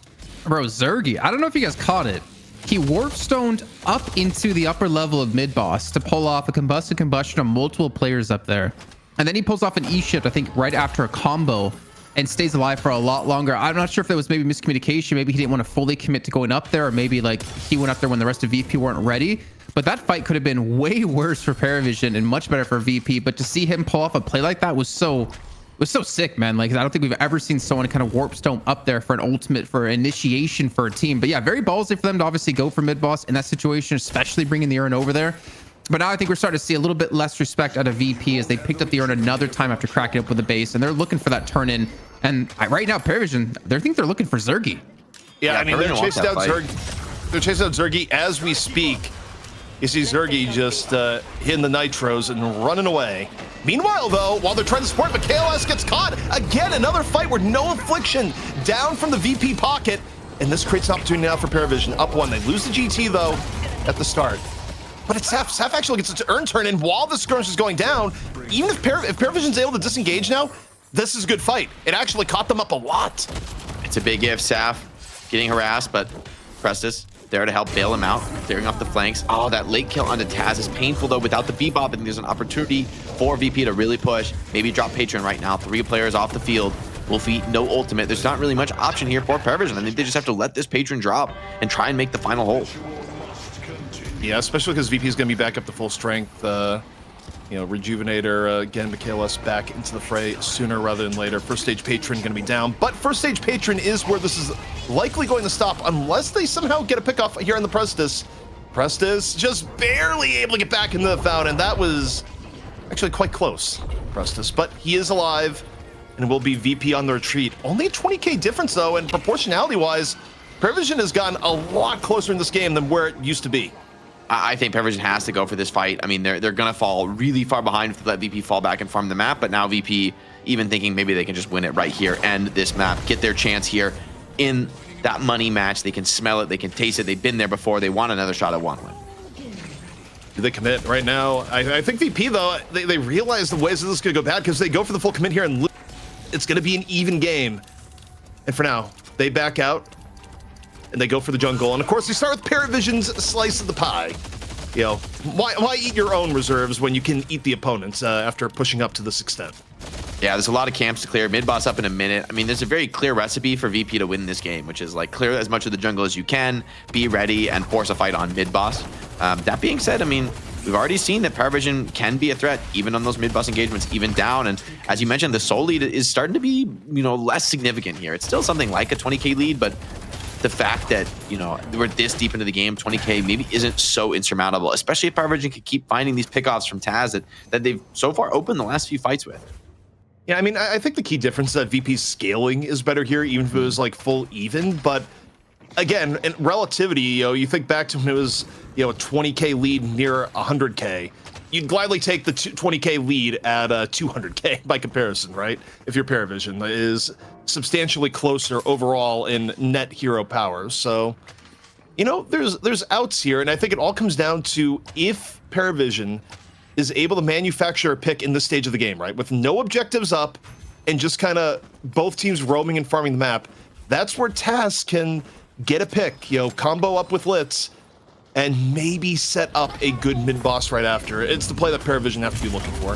bro? Zergy, I don't know if you guys caught it. He warp stoned up into the upper level of mid boss to pull off a combustion on multiple players up there, and then he pulls off an E shift, I think, right after a combo, and stays alive for a lot longer. I'm not sure if that was maybe miscommunication. Maybe he didn't want to fully commit to going up there, or maybe like he went up there when the rest of VP weren't ready. But that fight could have been way worse for Parivision and much better for VP. But to see him pull off a play like that was so sick, man. Like, I don't think we've ever seen someone kind of warp stone up there for an ultimate, for initiation for a team. But yeah, very ballsy for them to obviously go for mid boss in that situation, especially bringing the urn over there. But now I think we're starting to see a little bit less respect out of VP as they picked up the urn another time after cracking up with the base, and they're looking for that turn in. And right now, Parivision, they think they're looking for Zergy. Yeah, I mean, they're chasing down Zergy. They're chasing down Zergy as we speak. You see Zergy just hitting the nitros and running away. Meanwhile, though, while they're trying to support, Michaelis gets caught. Again, another fight where no affliction down from the VP pocket. And this creates an opportunity now for Parivision. Up one. They lose the GT, though, at the start. But it's Saf actually gets its urn turn in while the skirmish is going down. Even if Parivision's able to disengage now, this is a good fight. It actually caught them up a lot. It's a big if. Saf getting harassed, but Prestis there to help bail him out, clearing off the flanks. Oh, that late kill onto Taz is painful, though. Without the bebop, I think there's an opportunity for VP to really push. Maybe drop Patron right now. 3 players off the field. Wolfie, no ultimate. There's not really much option here for Parivision. I think they just have to let this Patron drop and try and make the final hold. Yeah, especially because VP is going to be back up to full strength. Rejuvenator, again, Michaelis back into the fray sooner rather than later. First stage Patron going to be down, but first stage Patron is where this is likely going to stop unless they somehow get a pick off here on the Prestis. Prestis just barely able to get back into the fountain. That was actually quite close, Prestis, but he is alive and will be VP on the retreat. Only a 20k difference, though, and proportionality-wise, Parivision has gotten a lot closer in this game than where it used to be. I think Parivision has to go for this fight. I mean, they're going to fall really far behind if they let VP fall back and farm the map, but now VP even thinking maybe they can just win it right here, end this map, get their chance here in that money match. They can smell it, they can taste it, they've been there before, they want another shot at 1-1. Do they commit right now? I think VP, though, they realize the ways that this could go bad because they go for the full commit here and it's going to be an even game. And for now, they back out. And they go for the jungle, and of course they start with Parivision's slice of the pie. You know, why eat your own reserves when you can eat the opponents after pushing up to this extent? Yeah, there's a lot of camps to clear. Mid boss up in a minute. I mean, there's a very clear recipe for VP to win this game, which is like clear as much of the jungle as you can, be ready, and force a fight on mid boss. That being said, I mean, we've already seen that Parivision can be a threat, even on those mid boss engagements, even down. And as you mentioned, the soul lead is starting to be, less significant here. It's still something like a 20k lead, but the fact that, we're this deep into the game, 20k maybe isn't so insurmountable, especially if Parivision can keep finding these pickoffs from Taz that they've so far opened the last few fights with. Yeah, I mean, I think the key difference is that VP's scaling is better here, even if it was like full even. But again, in relativity, you think back to when it was, a 20k lead near 100k. You'd gladly take the 20k lead at 200k by comparison, right? If your Parivision is substantially closer overall in net hero power. So, there's outs here, and I think it all comes down to if Parivision is able to manufacture a pick in this stage of the game, right? With no objectives up and just kind of both teams roaming and farming the map, that's where Taz can get a pick, combo up with Litz, and maybe set up a good mid-boss right after. It's the play that Parivision have to be looking for.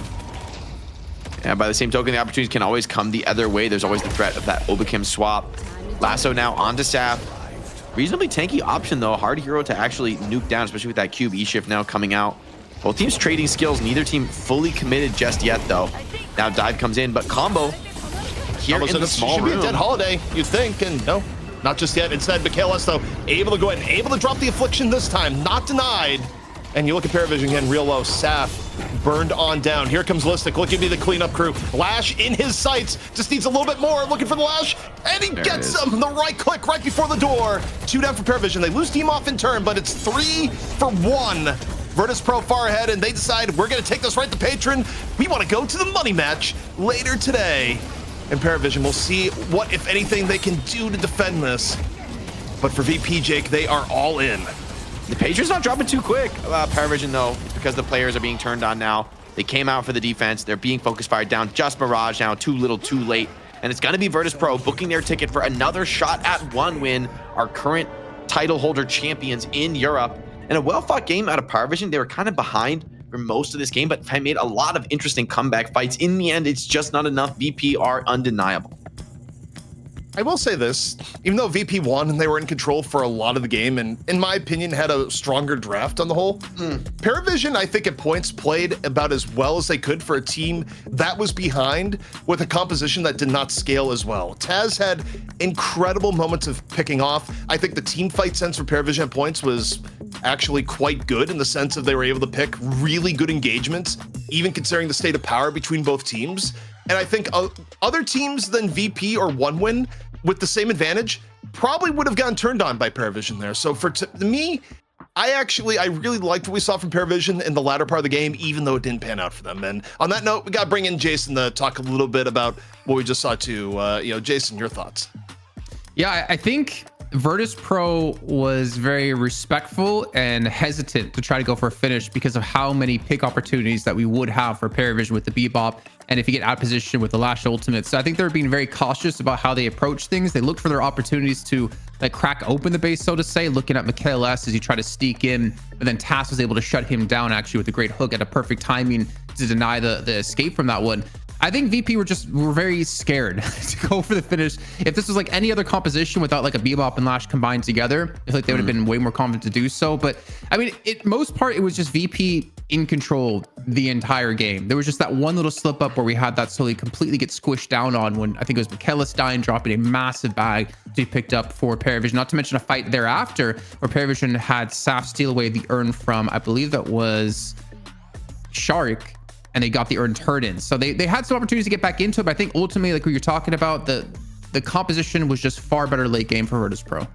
Yeah, by the same token, the opportunities can always come the other way. There's always the threat of that Obakim swap. Lasso now onto Saf. Reasonably tanky option, though. Hard hero to actually nuke down, especially with that cube E-shift now coming out. Both teams trading skills. Neither team fully committed just yet, though. Now dive comes in, but combo here in the small room. Should be a dead holiday, you'd think, and no. Not just yet. Instead, Michaelis, though, able to go ahead and able to drop the affliction this time. Not denied. And you look at Parivision again, real low. Saf burned on down. Here comes Listic. Look at me, the cleanup crew. Lash in his sights. Just needs a little bit more. Looking for the Lash. And he gets him. The right click right before the door. 2 down for Parivision. They lose team off in turn, but it's 3 for 1. Virtus.pro far ahead, and they decide we're going to take this right to Patron. We want to go to the money match later today. And Parivision, we'll see what, if anything, they can do to defend this. But for VP, Jake, they are all in. The Patriots not dropping too quick. Parivision, though, because the players are being turned on now. They came out for the defense. They're being focus fired down. Just Mirage now, too little, too late. And it's going to be Virtus.pro booking their ticket for another shot at 1 win, our current title holder champions in Europe. And a well-fought game out of Parivision. They were kind of behind for most of this game, but made a lot of interesting comeback fights. In the end, it's just not enough. VP are undeniable. I will say this, even though VP won and they were in control for a lot of the game, and in my opinion had a stronger draft on the whole, Parivision, I think at points played about as well as they could for a team that was behind with a composition that did not scale as well. Taz had incredible moments of picking off. I think the team fight sense for Parivision at points was actually quite good in the sense of they were able to pick really good engagements, even considering the state of power between both teams. And I think other teams than VP or 1win with the same advantage probably would have gotten turned on by Parivision there. So for me, I really liked what we saw from Parivision in the latter part of the game, even though it didn't pan out for them. And on that note, we got to bring in Jason to talk a little bit about what we just saw too. Jason, your thoughts? Yeah, I think Virtus.pro was very respectful and hesitant to try to go for a finish because of how many pick opportunities that we would have for Parivision with the Bebop, and if you get out of position with the Lash Ultimate. So I think they're being very cautious about how they approach things. They looked for their opportunities to crack open the base, so to say, looking at Mikhail S as he tried to sneak in, but then Tass was able to shut him down actually with a great hook at a perfect timing to deny the escape from that one. I think VP were very scared to go for the finish. If this was like any other composition without like a Bebop and Lash combined together, I feel like they would have been way more confident to do so. But I mean, most part, it was just VP in control the entire game. There was just that one little slip up where we had that slowly completely get squished down on when I think it was Michaelis dying, dropping a massive bag to be picked up for Parivision. Not to mention a fight thereafter where Parivision had Saf steal away the urn from, I believe that was Shark, and they got the urn turned in. So they had some opportunities to get back into it, but I think ultimately, like what you're talking about, the composition was just far better late game for Virtus.pro. All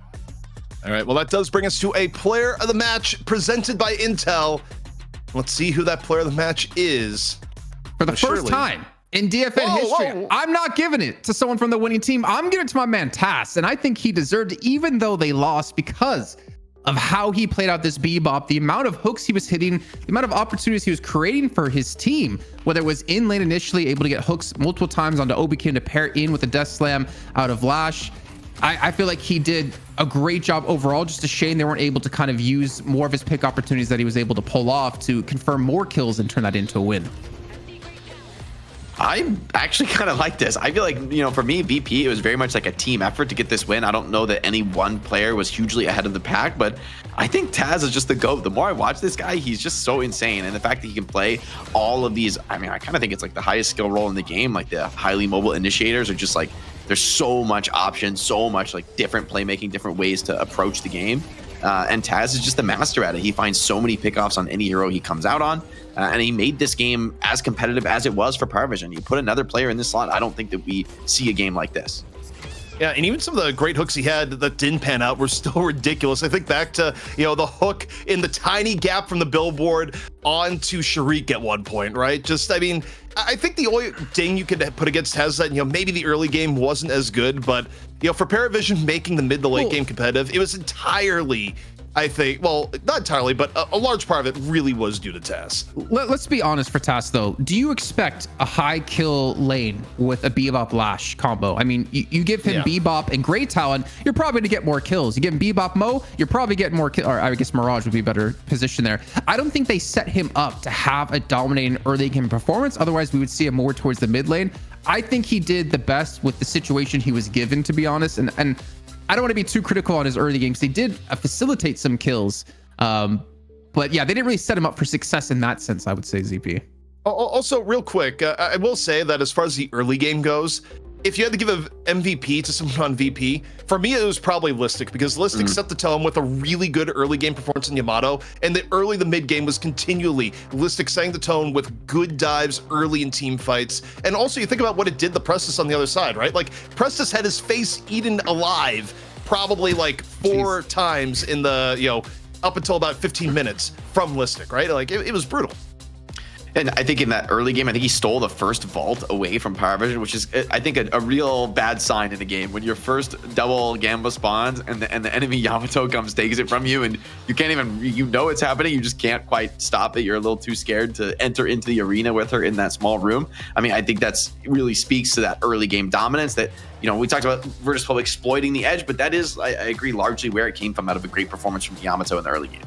right, well, that does bring us to a player of the match presented by Intel. Let's see who that player of the match is. For the first time in DFN history, I'm not giving it to someone from the winning team. I'm giving it to my man Tass, and I think he deserved it, even though they lost, because of how he played out this Bebop, the amount of hooks he was hitting, the amount of opportunities he was creating for his team, whether it was in lane initially, able to get hooks multiple times onto Obikin to pair in with a Death Slam out of Lash. I feel like he did a great job overall. Just a shame they weren't able to kind of use more of his pick opportunities that he was able to pull off to confirm more kills and turn that into a win. I actually kind of like this. I feel like, for me, VP, it was very much like a team effort to get this win. I don't know that any one player was hugely ahead of the pack, but I think Taz is just the GOAT. The more I watch this guy, he's just so insane. And the fact that he can play all of these, I kind of think it's like the highest skill role in the game. Like the highly mobile initiators are just like, there's so much options, so much like different playmaking, different ways to approach the game. And Taz is just a master at it. He finds so many pickoffs on any hero he comes out on. And he made this game as competitive as it was for Parivision. You put another player in this slot, I don't think that we see a game like this. Yeah, and even some of the great hooks he had that didn't pan out were still ridiculous. I think back to, the hook in the tiny gap from the billboard onto Sharik at one point, right? I think the only thing you could put against Taz that, maybe the early game wasn't as good, but, for Parivision making the mid to late game competitive, it was entirely, I think, well, not entirely, but a large part of it really was due to Taz. Let's be honest for Taz, though. Do you expect a high kill lane with a Bebop Lash combo? I mean, you give him Bebop and Great Talon, you're probably going to get more kills. You give him Bebop Mo, you're probably getting more kills. Or I guess Mirage would be a better position there. I don't think they set him up to have a dominating early game performance. Otherwise, we would see him more towards the mid lane. I think he did the best with the situation he was given, to be honest. And I don't want to be too critical on his early games. They did facilitate some kills. But yeah, they didn't really set him up for success in that sense, I would say, ZP. Also, real quick, I will say that as far as the early game goes, if you had to give an MVP to someone on VP, for me, it was probably Listic, because Listic set the tone with a really good early game performance in Yamato, and the mid game was continually Listic setting the tone with good dives early in team fights. And also, you think about what it did to Prestis on the other side, right? Like, Prestis had his face eaten alive probably like 4 times in the, up until about 15 minutes from Listic, right? Like, it was brutal. And I think in that early game, I think he stole the first vault away from Parivision, which is, I think, a real bad sign in the game. When your first double Gamba spawns and the enemy Yamato comes, takes it from you, and you can't even, it's happening, you just can't quite stop it. You're a little too scared to enter into the arena with her in that small room. I mean, I think that's really speaks to that early game dominance that, we talked about Virtus.pro exploiting the edge, but that is, I agree, largely where it came from, out of a great performance from Yamato in the early game.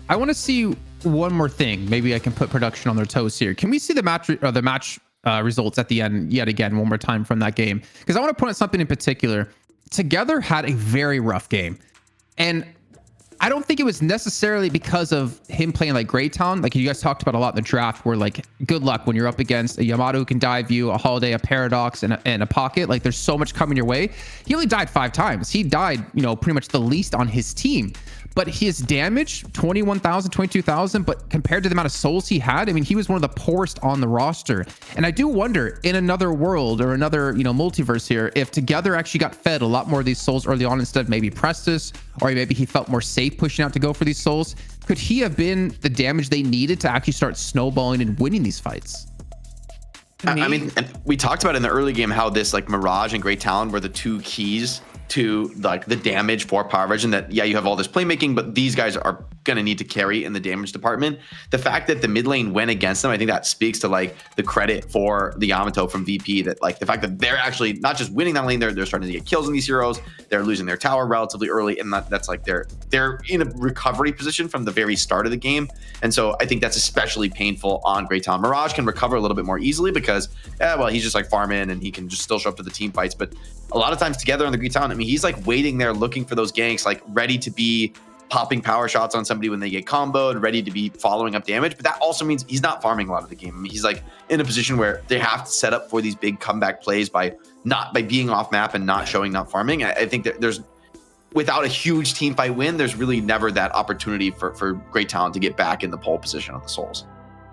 I want to see one more thing. Maybe I can put production on their toes here. Can we see the match results at the end yet again one more time from that game? Because I want to point out something in particular. Together had a very rough game, and I don't think it was necessarily because of him playing like Greytown. Like you guys talked about a lot in the draft, where like good luck when you're up against a Yamato who can dive you, a Holiday, a Paradox, and a Pocket. Like there's so much coming your way. He only died 5 times. He died, pretty much the least on his team. But his damage, 21,000, 22,000, but compared to the amount of souls he had, I mean, he was one of the poorest on the roster. And I do wonder, in another world or another, multiverse here, if Together actually got fed a lot more of these souls early on instead of maybe Prestis, or maybe he felt more safe pushing out to go for these souls. Could he have been the damage they needed to actually start snowballing and winning these fights? I mean, we talked about in the early game how this like Mirage and Great Talon were the 2 keys to like the damage for Parivision. That you have all this playmaking, but these guys are going to need to carry in the damage department. The fact that the mid lane went against them, I think that speaks to like the credit for the Yamato from VP, that like the fact that they're actually not just winning that lane, they're starting to get kills on these heroes, they're losing their tower relatively early, and that's like they're in a recovery position from the very start of the game. And so I think that's especially painful on Great Talon. Mirage can recover a little bit more easily because he's just like farming and he can just still show up to the team fights. But a lot of times Together on the Great Talon, I mean, he's like waiting there looking for those ganks, like ready to be popping power shots on somebody when they get comboed, ready to be following up damage. But that also means he's not farming a lot of the game. I mean, he's like in a position where they have to set up for these big comeback plays by being off map and not showing, not farming. I think that there's, without a huge team fight win, there's really never that opportunity for Great Talent to get back in the pole position of the souls.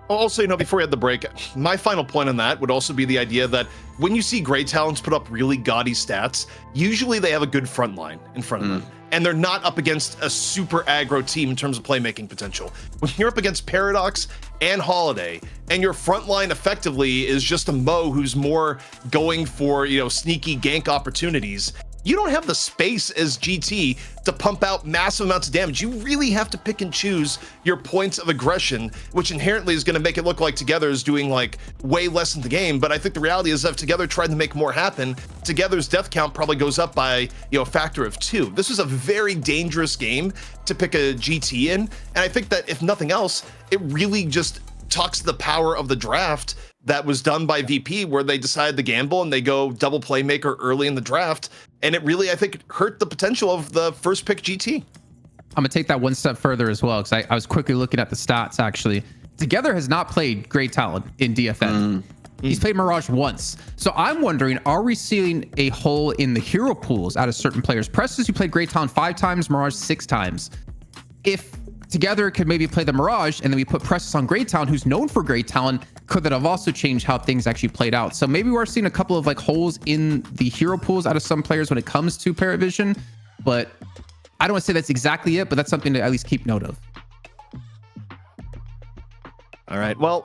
Also, before we had the break, my final point on that would also be the idea that when you see Great Talents put up really gaudy stats, usually they have a good front line in front of them, and they're not up against a super aggro team in terms of playmaking potential. When you're up against Paradox and Holiday, and your front line effectively is just a Mo who's more going for, sneaky gank opportunities, you don't have the space as GT to pump out massive amounts of damage. You really have to pick and choose your points of aggression, which inherently is going to make it look like Together is doing like way less in the game. But I think the reality is that if Together tried to make more happen, Together's death count probably goes up by a factor of 2. This was a very dangerous game to pick a GT in. And I think that if nothing else, it really just talks to the power of the draft that was done by VP, where they decided to gamble and they go double playmaker early in the draft. And it really, I think, hurt the potential of the first pick GT. I'm going to take that one step further as well, because I was quickly looking at the stats, actually. Together has not played Great Talent in DFN. He's played Mirage once. So I'm wondering, are we seeing a hole in the hero pools out of certain players? Prestis, who played Great Talent 5 times, Mirage 6 times. If Together could maybe play the Mirage, and then we put Prestis on Great Talent, who's known for Great Talent, could that have also changed how things actually played out? So maybe we're seeing a couple of like holes in the hero pools out of some players when it comes to Parivision, but I don't want to say that's exactly it, but that's something to at least keep note of. All right. Well,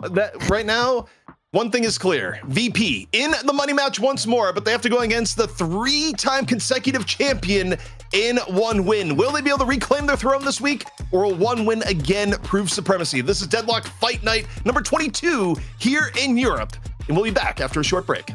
right now, one thing is clear. VP in the money match once more, but they have to go against the 3-time consecutive champion in one win. Will they be able to reclaim their throne this week, or will one win again prove supremacy? This is Deadlock Fight Night number 22 here in Europe, and we'll be back after a short break.